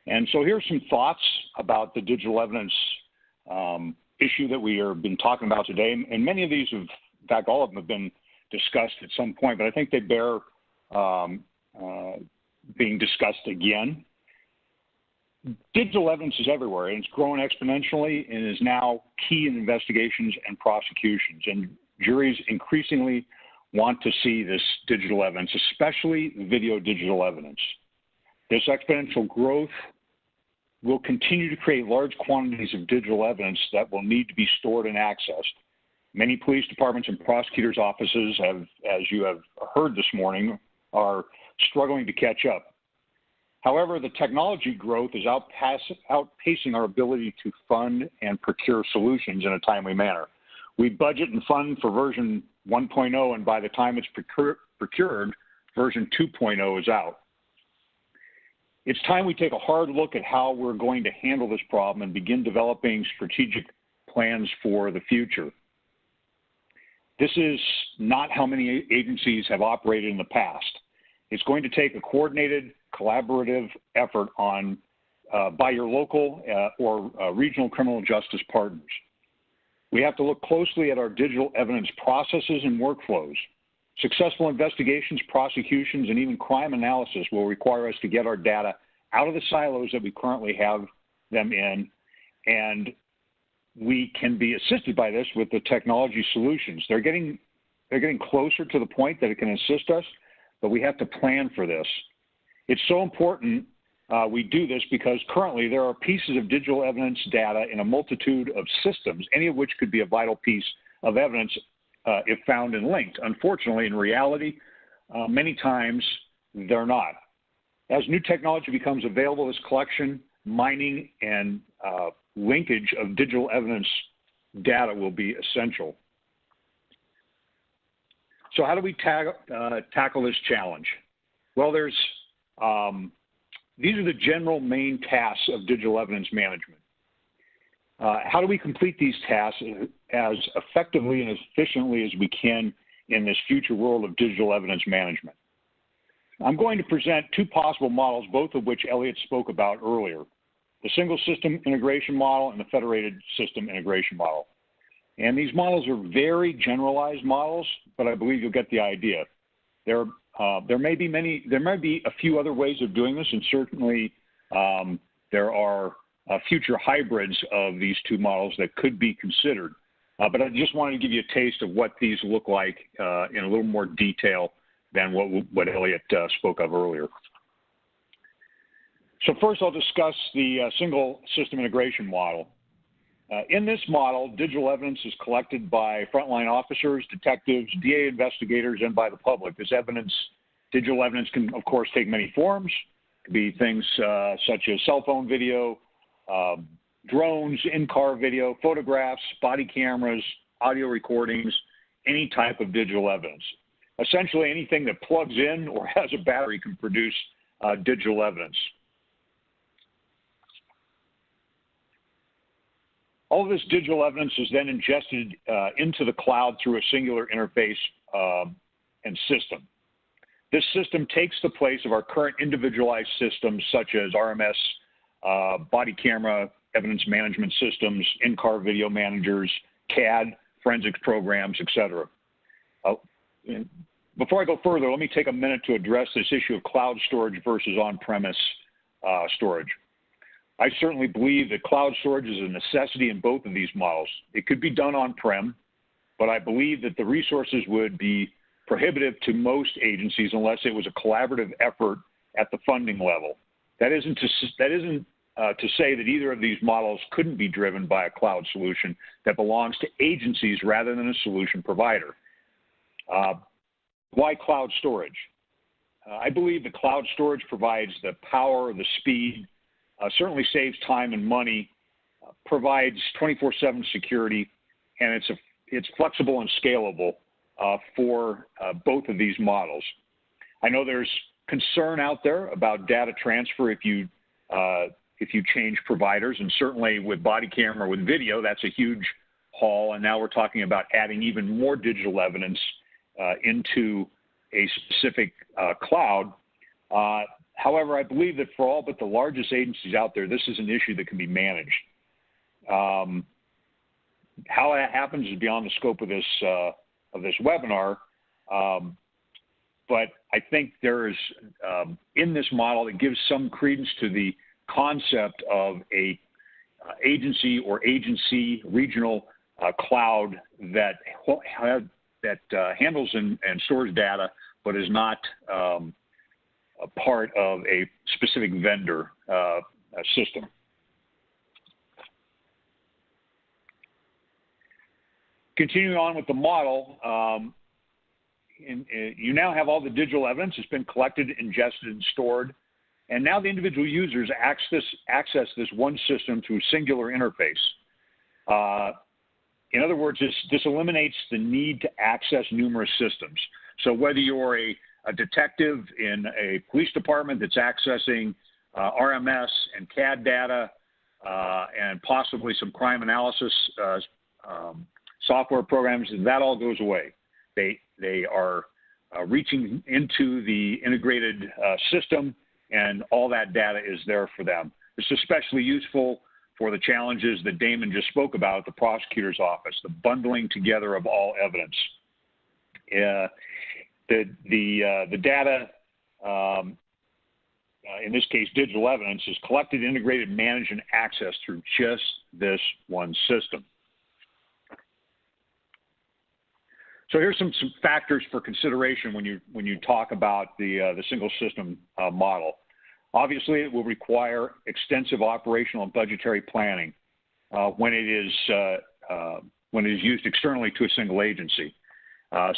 And so here's some thoughts about the digital evidence issue that we have been talking about today. And many of these, in fact, all of them have been discussed at some point, but I think they bear being discussed again. Digital evidence is everywhere, and it's growing exponentially and is now key in investigations and prosecutions. And juries increasingly want to see this digital evidence, especially video digital evidence. This exponential growth will continue to create large quantities of digital evidence that will need to be stored and accessed. Many police departments and prosecutors' offices have, as you have heard this morning, are struggling to catch up. However, the technology growth is outpacing our ability to fund and procure solutions in a timely manner. We budget and fund for version 1.0, and by the time it's procured, version 2.0 is out. It's time we take a hard look at how we're going to handle this problem and begin developing strategic plans for the future. This is not how many agencies have operated in the past. It's going to take a coordinated, collaborative effort by your local or regional criminal justice partners. We have to look closely at our digital evidence processes and workflows. Successful investigations, prosecutions, and even crime analysis will require us to get our data out of the silos that we currently have them in, and we can be assisted by this with the technology solutions. They're getting closer to the point that it can assist us, but we have to plan for this. It's so important we do this because currently there are pieces of digital evidence data in a multitude of systems, any of which could be a vital piece of evidence if found and linked. Unfortunately, in reality, many times they're not. As new technology becomes available, this collection, mining, and linkage of digital evidence data will be essential. So how do we tackle this challenge? Well, these are the general main tasks of digital evidence management. How do we complete these tasks as effectively and efficiently as we can in this future world of digital evidence management? I'm going to present two possible models, both of which Elliot spoke about earlier, the single system integration model and the federated system integration model. And these models are very generalized models, but I believe you'll get the idea. There may be a few other ways of doing this, and certainly there are future hybrids of these two models that could be considered. But I just wanted to give you a taste of what these look like in a little more detail than what Elliot spoke of earlier. So first I'll discuss the single system integration model. In this model, digital evidence is collected by frontline officers, detectives, DA investigators, and by the public. This evidence, digital evidence can, of course, take many forms. It could be things such as cell phone video, drones, in-car video, photographs, body cameras, audio recordings, any type of digital evidence. Essentially, anything that plugs in or has a battery can produce digital evidence. All of this digital evidence is then ingested into the cloud through a singular interface and system. This system takes the place of our current individualized systems such as RMS, body camera, evidence management systems, in-car video managers, CAD, forensics programs, etc. Before I go further, let me take a minute to address this issue of cloud storage versus on-premise storage. I certainly believe that cloud storage is a necessity in both of these models. It could be done on-prem, but I believe that the resources would be prohibitive to most agencies unless it was a collaborative effort at the funding level. That isn't to say that either of these models couldn't be driven by a cloud solution that belongs to agencies rather than a solution provider. Why cloud storage? I believe that cloud storage provides the power, the speed, certainly saves time and money, provides 24/7 security, and it's flexible and scalable for both of these models. I know there's concern out there about data transfer if you change providers, and certainly with body camera, with video, that's a huge haul. And now we're talking about adding even more digital evidence into a specific cloud. However, I believe that for all but the largest agencies out there, this is an issue that can be managed. How that happens is beyond the scope of this webinar, but I think there is, in this model, it gives some credence to the concept of a agency or agency regional cloud that handles and stores data, but is not a part of a specific vendor system. Continuing on with the model, you now have all the digital evidence. It's been collected, ingested, and stored. And now the individual users access this one system through a singular interface. In other words, this eliminates the need to access numerous systems. So whether you're a detective in a police department that's accessing RMS and CAD data and possibly some crime analysis software programs, that all goes away. They are reaching into the integrated system, and all that data is there for them. It's especially useful for the challenges that Damon just spoke about at the prosecutor's office, the bundling together of all evidence. The data, in this case digital evidence, is collected, integrated, managed, and accessed through just this one system. So here's some factors for consideration when you talk about the single system model. Obviously, it will require extensive operational and budgetary planning when it is used externally to a single agency.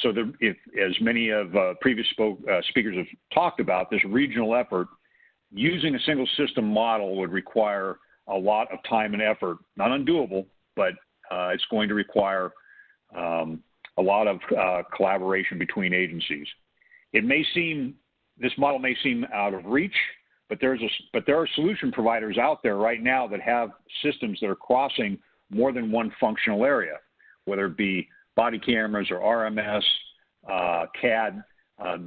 So if, as many of previous speakers have talked about, this regional effort, using a single system model would require a lot of time and effort. Not undoable, but it's going to require a lot of collaboration between agencies. This model may seem out of reach, but there are solution providers out there right now that have systems that are crossing more than one functional area, whether it be body cameras or RMS, CAD.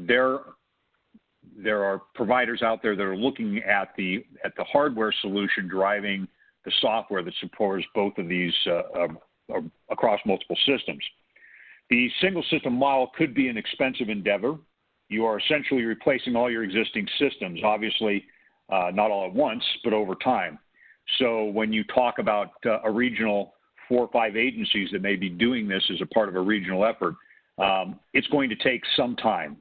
There are providers out there that are looking at the hardware solution driving the software that supports both of these across multiple systems. The single system model could be an expensive endeavor. You are essentially replacing all your existing systems, obviously not all at once, but over time. So when you talk about a regional 4 or 5 agencies that may be doing this as a part of a regional effort, it's going to take some time.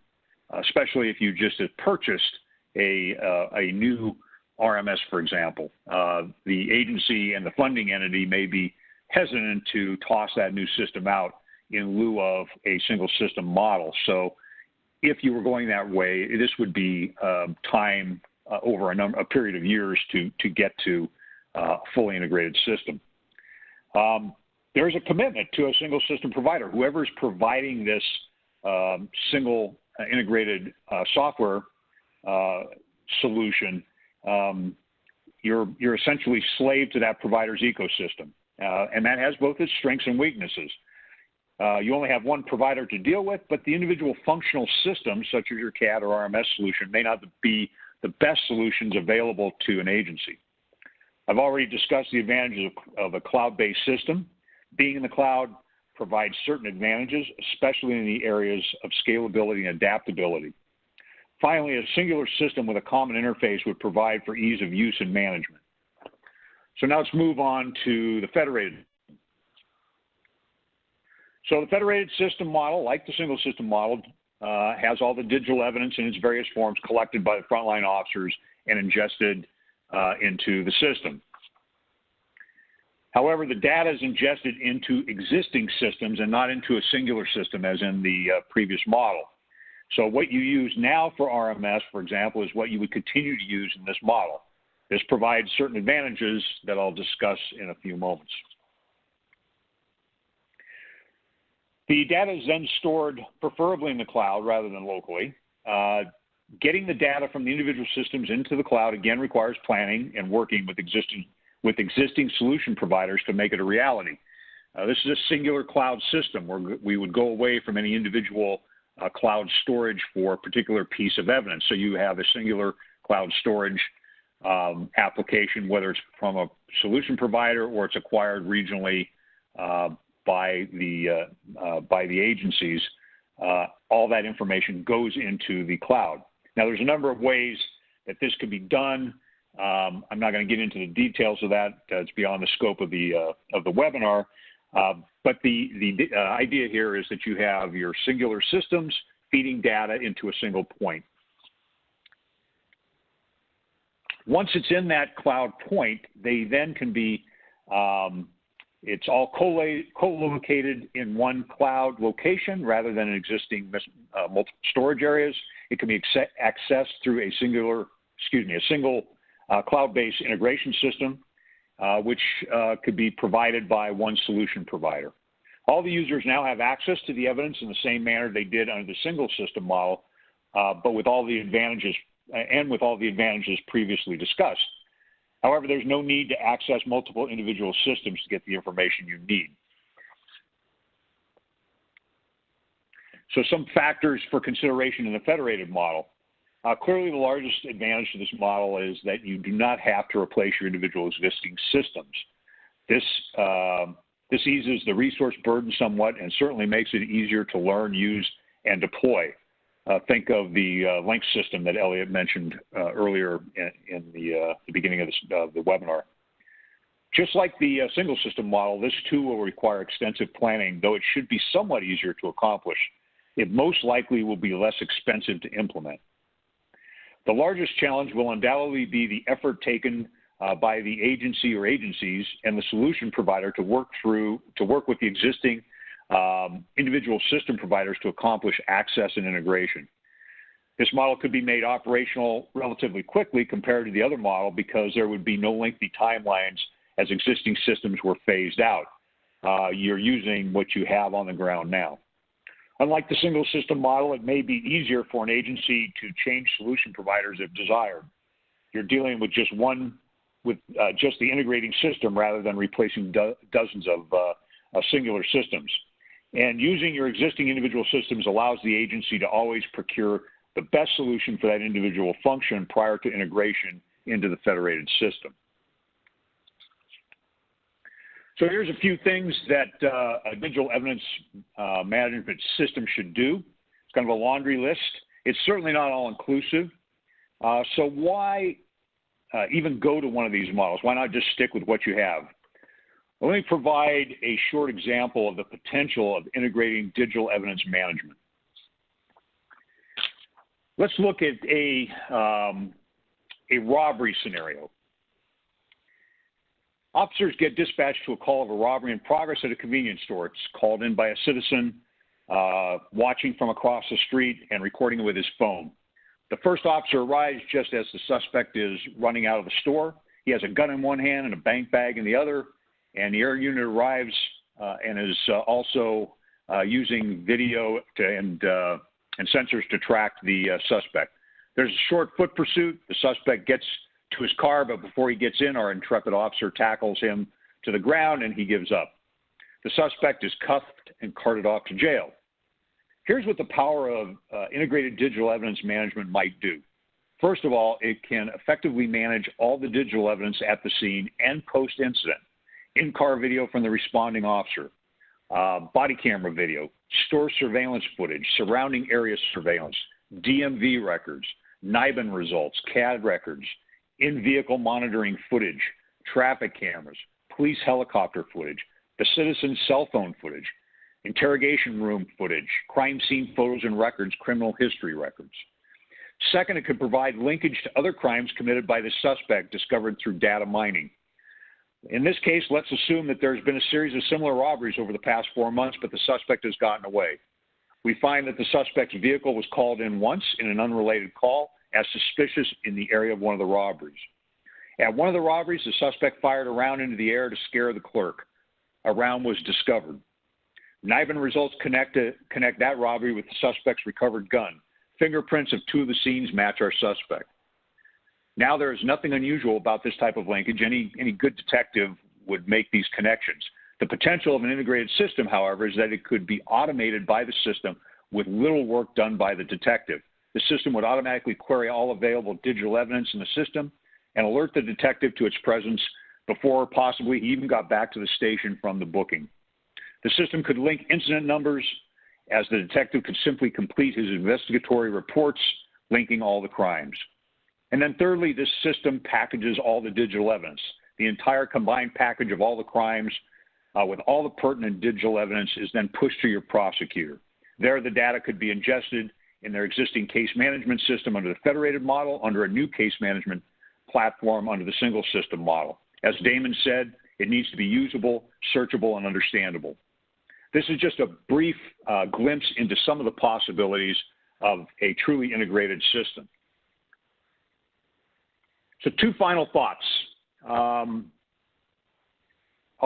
especially if you just have purchased a new RMS, for example. The agency and the funding entity may be hesitant to toss that new system out in lieu of a single system model. So if you were going that way, this would be time over a period of years to get to a fully integrated system. There's a commitment to a single system provider. Whoever is providing this single integrated software solution, you're essentially slave to that provider's ecosystem. And that has both its strengths and weaknesses. You only have one provider to deal with, but the individual functional systems, such as your CAD or RMS solution, may not be the best solutions available to an agency. I've already discussed the advantages of a cloud-based system. Being in the cloud provides certain advantages, especially in the areas of scalability and adaptability. Finally, a singular system with a common interface would provide for ease of use and management. So now let's move on to the federated. So the federated system model, like the single system model, has all the digital evidence in its various forms collected by the frontline officers and ingested into the system. However, the data is ingested into existing systems and not into a singular system as in the previous model. So what you use now for RMS, for example, is what you would continue to use in this model. This provides certain advantages that I'll discuss in a few moments. The data is then stored preferably in the cloud rather than locally. Getting the data from the individual systems into the cloud again requires planning and working with existing solution providers to make it a reality. This is a singular cloud system where we would go away from any individual cloud storage for a particular piece of evidence. So you have a singular cloud storage application, whether it's from a solution provider or it's acquired regionally by the agencies. All that information goes into the cloud. Now, there's a number of ways that this could be done. I'm not going to get into the details of that. It's beyond the scope of the webinar. But the idea here is that you have your singular systems feeding data into a single point. Once it's in that cloud point, they then can be, it's all co-located in one cloud location rather than existing multiple storage areas. It can be accessed through a single cloud-based integration system, which could be provided by one solution provider. All the users now have access to the evidence in the same manner they did under the single system model, but with all the advantages previously discussed. However, there's no need to access multiple individual systems to get the information you need. So some factors for consideration in the federated model. Clearly, the largest advantage to this model is that you do not have to replace your individual existing systems. This eases the resource burden somewhat and certainly makes it easier to learn, use, and deploy. Think of the Lynx system that Elliot mentioned earlier in the beginning of the webinar. Just like the single system model, this too will require extensive planning, though it should be somewhat easier to accomplish. It most likely will be less expensive to implement. The largest challenge will undoubtedly be the effort taken by the agency or agencies and the solution provider to work with the existing individual system providers to accomplish access and integration. This model could be made operational relatively quickly compared to the other model because there would be no lengthy timelines as existing systems were phased out. You're using what you have on the ground now. Unlike the single system model, it may be easier for an agency to change solution providers if desired. You're dealing with just the integrating system rather than replacing dozens of singular systems. And using your existing individual systems allows the agency to always procure the best solution for that individual function prior to integration into the federated system. So here's a few things that a digital evidence management system should do. It's kind of a laundry list. It's certainly not all-inclusive. So why even go to one of these models? Why not just stick with what you have? Let me provide a short example of the potential of integrating digital evidence management. Let's look at a robbery scenario. Officers get dispatched to a call of a robbery in progress at a convenience store. It's called in by a citizen watching from across the street and recording it with his phone. The first officer arrives just as the suspect is running out of the store. He has a gun in one hand and a bank bag in the other, and the air unit arrives and is also using video and sensors to track the suspect. There's a short foot pursuit. The suspect gets to his car, but before he gets in, our intrepid officer tackles him to the ground and he gives up. The suspect is cuffed and carted off to jail. Here's what the power of integrated digital evidence management might do. First of all, it can effectively manage all the digital evidence at the scene and post-incident. In-car video from the responding officer, body camera video, store surveillance footage, surrounding area surveillance, DMV records, NIBIN results, CAD records, in-vehicle monitoring footage, traffic cameras, police helicopter footage, the citizen's cell phone footage, interrogation room footage, crime scene photos and records, criminal history records. Second, it could provide linkage to other crimes committed by the suspect discovered through data mining. In this case, let's assume that there's been a series of similar robberies over the past 4 months, but the suspect has gotten away. We find that the suspect's vehicle was called in once in an unrelated call as suspicious in the area of one of the robberies. At one of the robberies, the suspect fired a round into the air to scare the clerk. A round was discovered. NIBIN results connect that robbery with the suspect's recovered gun. Fingerprints of 2 of the scenes match our suspect. Now there is nothing unusual about this type of linkage. Any good detective would make these connections. The potential of an integrated system, however, is that it could be automated by the system with little work done by the detective. The system would automatically query all available digital evidence in the system and alert the detective to its presence before possibly he even got back to the station from the booking. The system could link incident numbers as the detective could simply complete his investigatory reports linking all the crimes. And then thirdly, this system packages all the digital evidence. The entire combined package of all the crimes with all the pertinent digital evidence is then pushed to your prosecutor. There, the data could be ingested in their existing case management system under the federated model, under a new case management platform under the single system model. As Damon said, it needs to be usable, searchable, and understandable. This is just a brief glimpse into some of the possibilities of a truly integrated system. So 2 final thoughts. I'll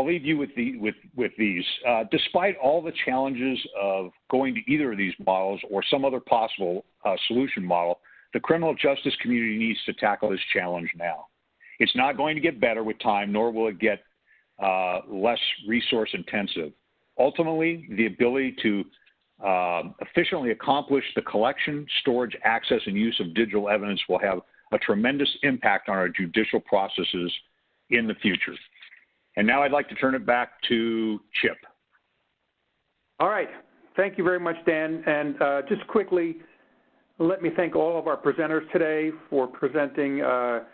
leave you with these. Despite all the challenges of going to either of these models or some other possible solution model, the criminal justice community needs to tackle this challenge now. It's not going to get better with time, nor will it get less resource intensive. Ultimately, the ability to efficiently accomplish the collection, storage, access, and use of digital evidence will have a tremendous impact on our judicial processes in the future. And now I'd like to turn it back to Chip.
All right. Thank you very much, Dan. And just quickly, let me thank all of our presenters today for presenting a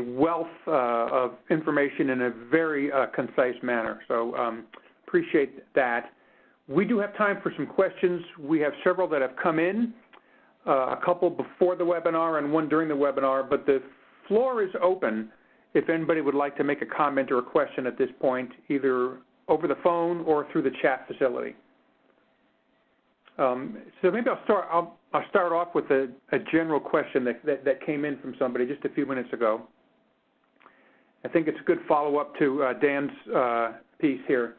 wealth of information in a very concise manner. So appreciate that. We do have time for some questions. We have several that have come in, a couple before the webinar and one during the webinar, but the floor is open if anybody would like to make a comment or a question at this point, either over the phone or through the chat facility. So maybe I'll start off with a general question that came in from somebody just a few minutes ago. I think it's a good follow-up to Dan's piece here.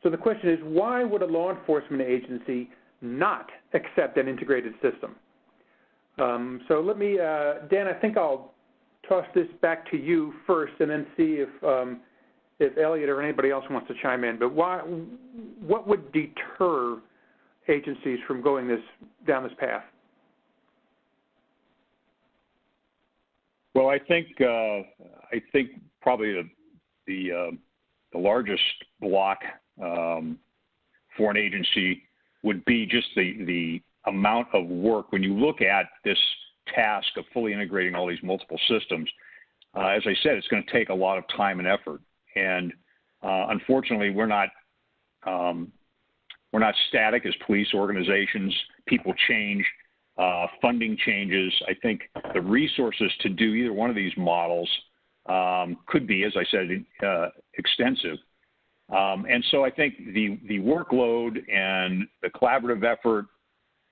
So the question is, why would a law enforcement agency not accept an integrated system? So let me, Dan, I think I'll toss this back to you first and then see if Elliot or anybody else wants to chime in. But what would deter agencies from going down this path?
Well, I think probably the largest block for an agency would be just the amount of work. When you look at this task of fully integrating all these multiple systems, as I said, it's going to take a lot of time and effort. And unfortunately, we're not static as police organizations. People change. funding changes. I think the resources to do either one of these models could be, as I said, extensive. And so I think the workload and the collaborative effort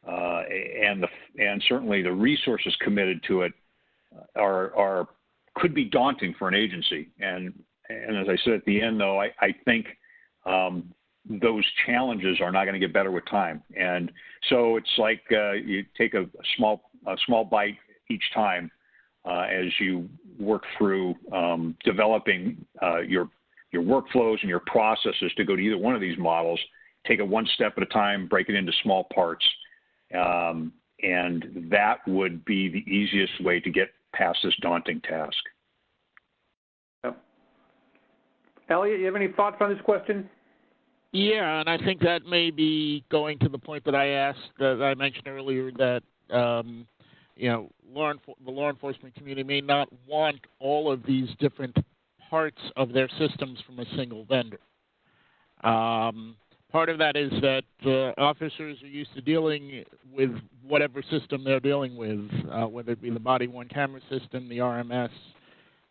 and certainly the resources committed to it could be daunting for an agency. And as I said at the end, though, I think those challenges are not going to get better with time. And so it's like you take a small bite each time as you work through developing your workflows and your processes to go to either one of these models. Take it one step at a time, break it into small parts, and that would be the easiest way to get past this daunting task.
Elliot, you have any thoughts on this question?
Yeah, and I think that may be going to the point that I mentioned earlier, that you know, the law enforcement community may not want all of these different parts of their systems from a single vendor. Part of that is that officers are used to dealing with whatever system they're dealing with, whether it be the body-worn camera system, the RMS,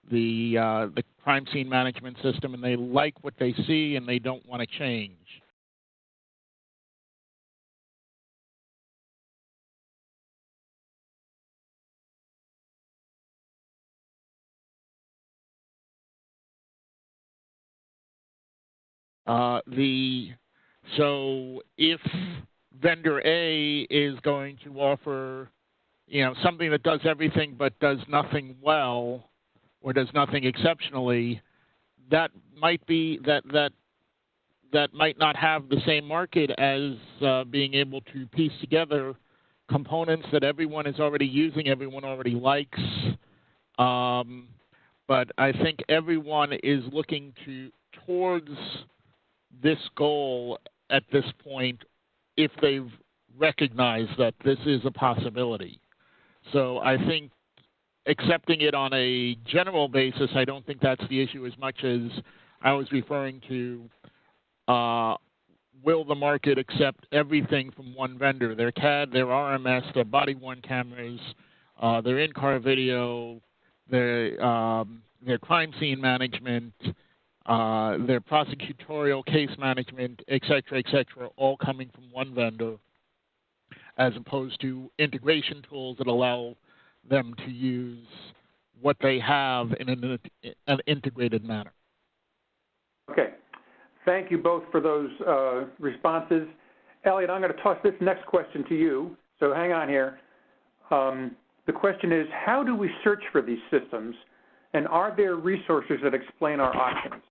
the crime scene management system, and they like what they see and they don't want to change. So if vendor A is going to offer, you know, something that does everything but does nothing well, or does nothing exceptionally, that might be that might not have the same market as being able to piece together components that everyone is already using, everyone already likes. But I think everyone is looking towards this goal at this point if they've recognized that this is a possibility. So I think accepting it on a general basis, I don't think that's the issue as much as I was referring to will the market accept everything from one vendor, their CAD, their RMS, their body-worn cameras, their in-car video, their crime scene management, their prosecutorial case management, et cetera, all coming from one vendor, as opposed to integration tools that allow them to use what they have in an integrated manner.
Okay. Thank you both for those responses. Elliot, I'm going to toss this next question to you, so hang on here. The question is, how do we search for these systems, and are there resources that explain our options?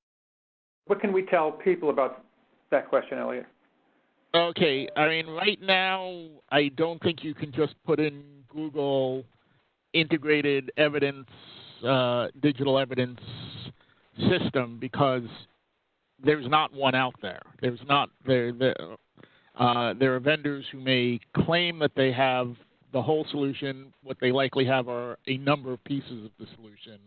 What can we tell people about that question, Elliot?
Okay, I mean, right now, I don't think you can just put in Google integrated evidence, digital evidence system, because there's not one out there. There are vendors who may claim that they have the whole solution. What they likely have are a number of pieces of the solution.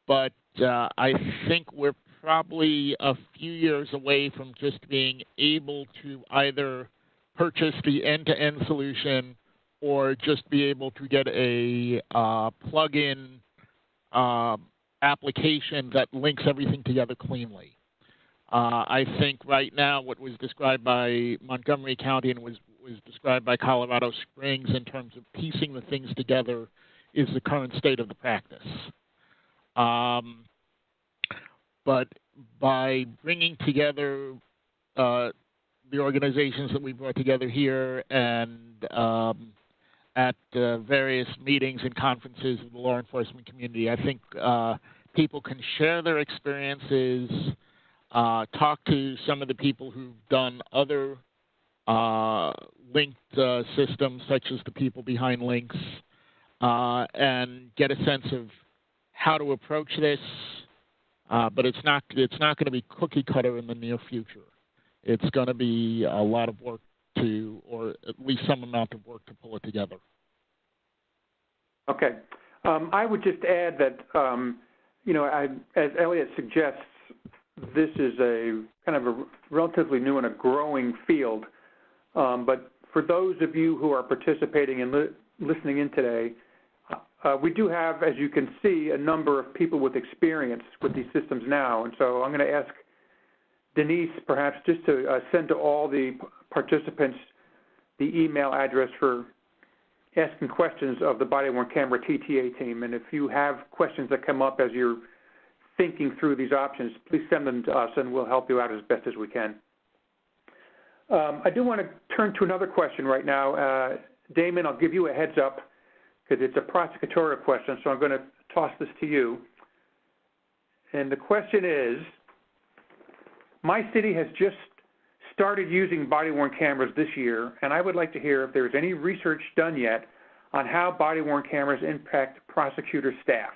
But I think we're probably a few years away from just being able to either purchase the end-to-end solution or just be able to get a plug-in application that links everything together cleanly. I think right now what was described by Montgomery County and was described by Colorado Springs in terms of piecing the things together is the current state of the practice. But by bringing together the organizations that we brought together here and at various meetings and conferences of the law enforcement community, I think people can share their experiences, talk to some of the people who've done other linked systems, such as the people behind Links, and get a sense of how to approach this. But it's not going to be cookie cutter in the near future. It's going to be a lot of work or at least some amount of work to pull it together.
Okay. I would just add that, as Elliot suggests, this is a kind of a relatively new and a growing field. But for those of you who are participating and listening in today, we do have, as you can see, a number of people with experience with these systems now. And so I'm going to ask Denise perhaps just to send to all the participants the email address for asking questions of the body-worn camera TTA team. And if you have questions that come up as you're thinking through these options, please send them to us and we'll help you out as best as we can. I do want to turn to another question right now. Damon, I'll give you a heads up because it's a prosecutorial question, so I'm going to toss this to you. And the question is, my city has just started using body-worn cameras this year, and I would like to hear if there's any research done yet on how body-worn cameras impact prosecutor staff.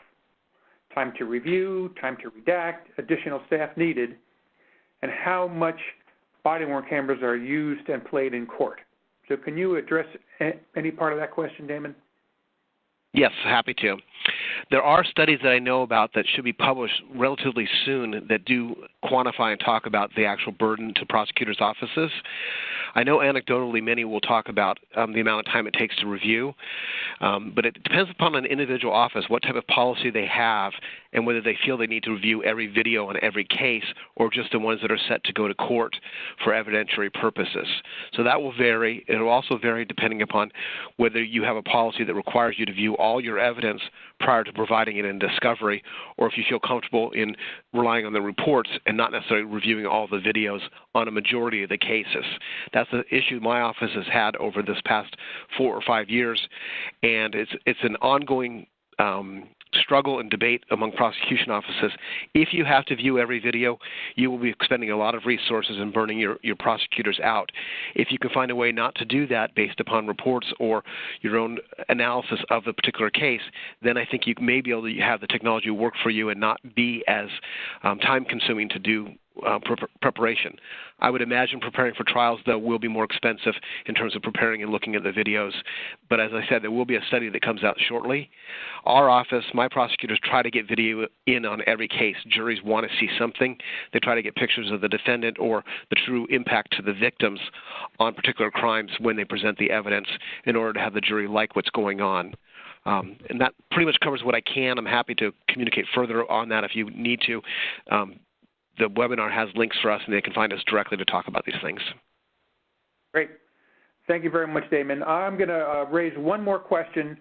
Time to review, time to redact, additional staff needed, and how much body-worn cameras are used and played in court. So can you address any part of that question, Damon?
Yes, happy to. There are studies that I know about that should be published relatively soon that do quantify and talk about the actual burden to prosecutors' offices. I know anecdotally many will talk about the amount of time it takes to review, but it depends upon an individual office, what type of policy they have, and whether they feel they need to review every video on every case or just the ones that are set to go to court for evidentiary purposes. So that will vary. It will also vary depending upon whether you have a policy that requires you to view all your evidence prior to providing it in discovery, or if you feel comfortable in relying on the reports and not necessarily reviewing all the videos on a majority of the cases. That's the issue my office has had over this past 4 or 5 years, and it's an ongoing struggle and debate among prosecution offices. If you have to view every video, you will be expending a lot of resources and burning your prosecutors out. If you can find a way not to do that based upon reports or your own analysis of the particular case, then I think you may be able to have the technology work for you and not be as time-consuming to do preparation. I would imagine preparing for trials, though, will be more expensive in terms of preparing and looking at the videos. But as I said, there will be a study that comes out shortly. Our office, my prosecutors, try to get video in on every case. Juries want to see something. They try to get pictures of the defendant or the true impact to the victims on particular crimes when they present the evidence in order to have the jury like what's going on. And that pretty much covers what I can. I'm happy to communicate further on that if you need to. The webinar has links for us, and they can find us directly to talk about these things.
Great. Thank you very much, Damon. I'm going to raise one more question,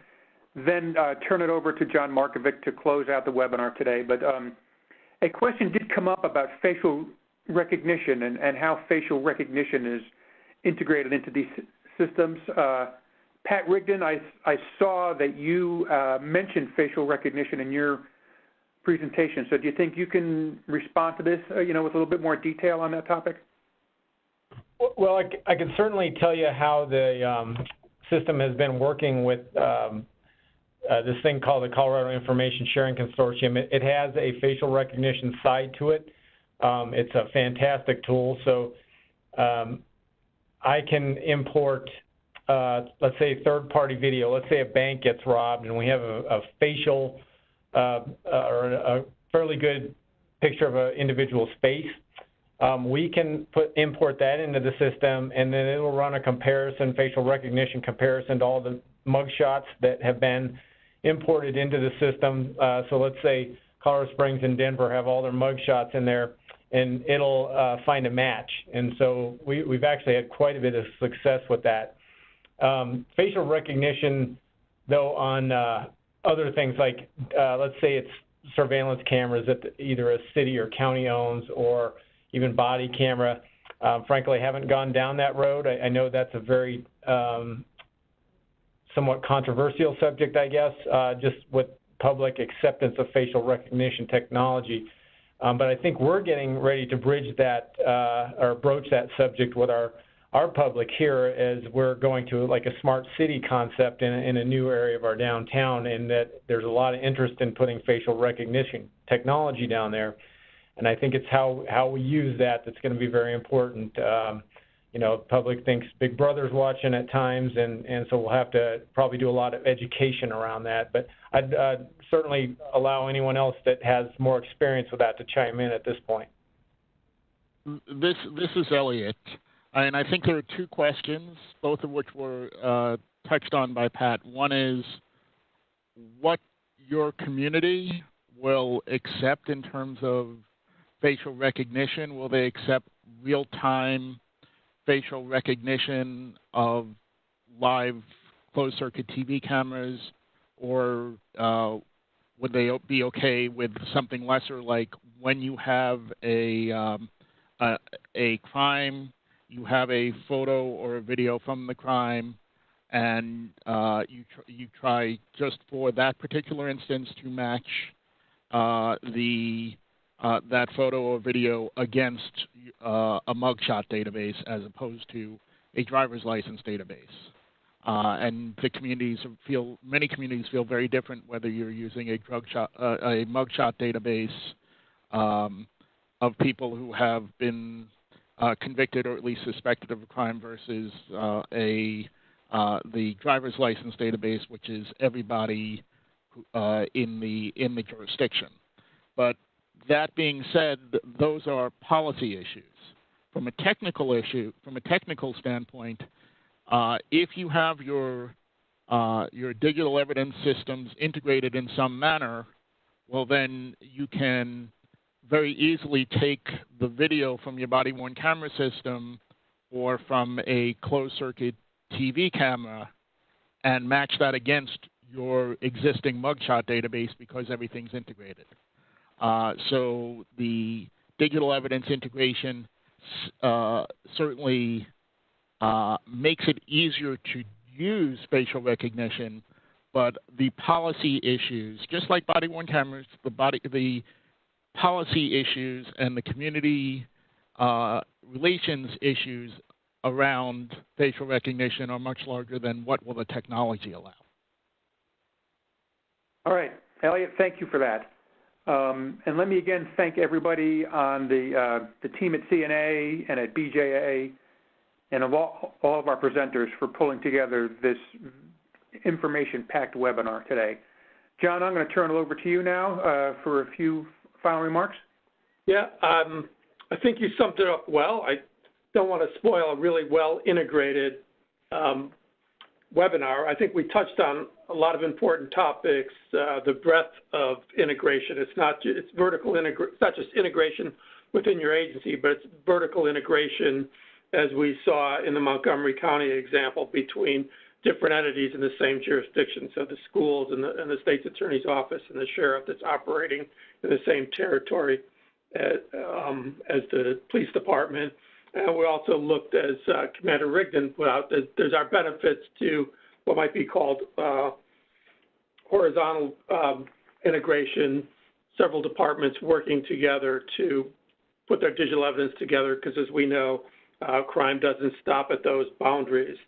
then turn it over to John Markovic to close out the webinar today. But a question did come up about facial recognition and how facial recognition is integrated into these systems. Pat Rigdon, I saw that you mentioned facial recognition in your presentation. So do you think you can respond to this, with a little bit more detail on that topic?
Well, I can certainly tell you how the system has been working with this thing called the Colorado Information Sharing Consortium. It has a facial recognition side to it. It's a fantastic tool. So I can import, let's say, third-party video. Let's say a bank gets robbed, and we have a facial or a fairly good picture of an individual's face. We can import that into the system, and then it will run a comparison, facial recognition comparison to all the mugshots that have been imported into the system. So let's say Colorado Springs and Denver have all their mugshots in there, and it'll find a match. And so we've actually had quite a bit of success with that. Facial recognition, though, on other things like, let's say it's surveillance cameras that either a city or county owns, or even body camera. Frankly, I haven't gone down that road. I know that's a very somewhat controversial subject, I guess, just with public acceptance of facial recognition technology. But I think we're getting ready to bridge that or broach that subject with our public here, as we're going to like a smart city concept in a new area of our downtown, and that there's a lot of interest in putting facial recognition technology down there. And I think it's how we use that that's going to be very important. The public thinks Big Brother's watching at times, and so we'll have to probably do a lot of education around that. But I'd certainly allow anyone else that has more experience with that to chime in at this point.
This is Elliot. And I think there are two questions, both of which were touched on by Pat. One is what your community will accept in terms of facial recognition. Will they accept real-time facial recognition of live closed-circuit TV cameras, or would they be okay with something lesser, like when you have a crime, you have a photo or a video from the crime, and you try just for that particular instance to match that photo or video against a mugshot database as opposed to a driver's license database. And the many communities feel very different whether you're using a mugshot database of people who have been convicted or at least suspected of a crime versus the driver's license database, which is everybody in the jurisdiction. But that being said, those are policy issues. From a technical standpoint, if you have your digital evidence systems integrated in some manner, well, then you can very easily take the video from your body-worn camera system or from a closed-circuit TV camera and match that against your existing mugshot database because everything's integrated. So the digital evidence integration certainly makes it easier to use facial recognition, but the policy issues, just like body-worn cameras, the policy issues and the community relations issues around facial recognition are much larger than what will the technology allow.
All right, Elliot, thank you for that. And let me again thank everybody on the team at CNA and at BJA and of all of our presenters for pulling together this information-packed webinar today. John, I'm going to turn it over to you now for a few final remarks.
Yeah, I think you summed it up well. I don't want to spoil a really well-integrated webinar. I think we touched on a lot of important topics, the breadth of integration. It's not just integration within your agency, but it's vertical integration, as we saw in the Montgomery County example, between different entities in the same jurisdiction. So the schools and the state's attorney's office and the sheriff that's operating in the same territory as the police department. And we also looked, as Commander Rigdon put out, that there's our benefits to what might be called horizontal integration, several departments working together to put their digital evidence together, because as we know, crime doesn't stop at those boundaries.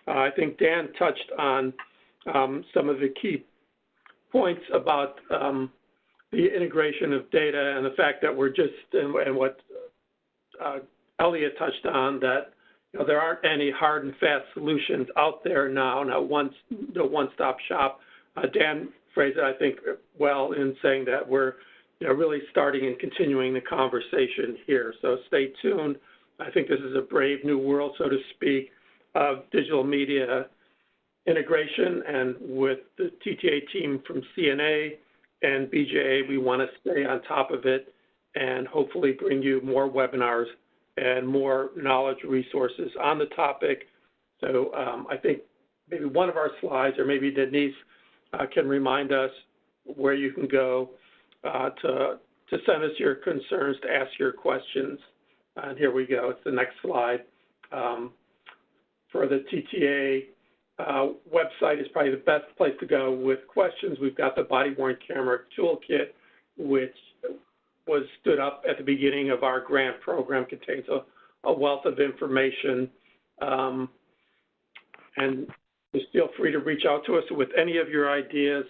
I think Dan touched on some of the key points about the integration of data and the fact that we're just, and what Elliot touched on, that there aren't any hard and fast solutions out there now, no one-stop shop. Dan phrased it, I think, well in saying that we're really starting and continuing the conversation here. So stay tuned. I think this is a brave new world, so to speak, of digital media integration, and with the TTA team from CNA and BJA, we want to stay on top of it and hopefully bring you more webinars and more knowledge resources on the topic. So I think maybe one of our slides, or maybe Denise can remind us where you can go to send us your concerns, to ask your questions. And here we go. It's the next slide. For the TTA website is probably the best place to go with questions. We've got the body-worn camera toolkit, which was stood up at the beginning of our grant program, contains a wealth of information. And just feel free to reach out to us with any of your ideas,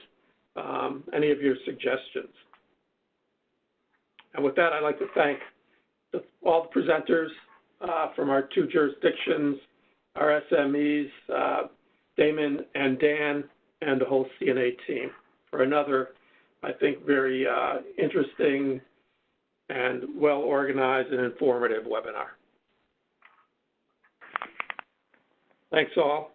any of your suggestions. And with that, I'd like to thank all the presenters from our two jurisdictions, our SMEs, Damon and Dan, and the whole CNA team for another, I think, very interesting and well-organized and informative webinar. Thanks all.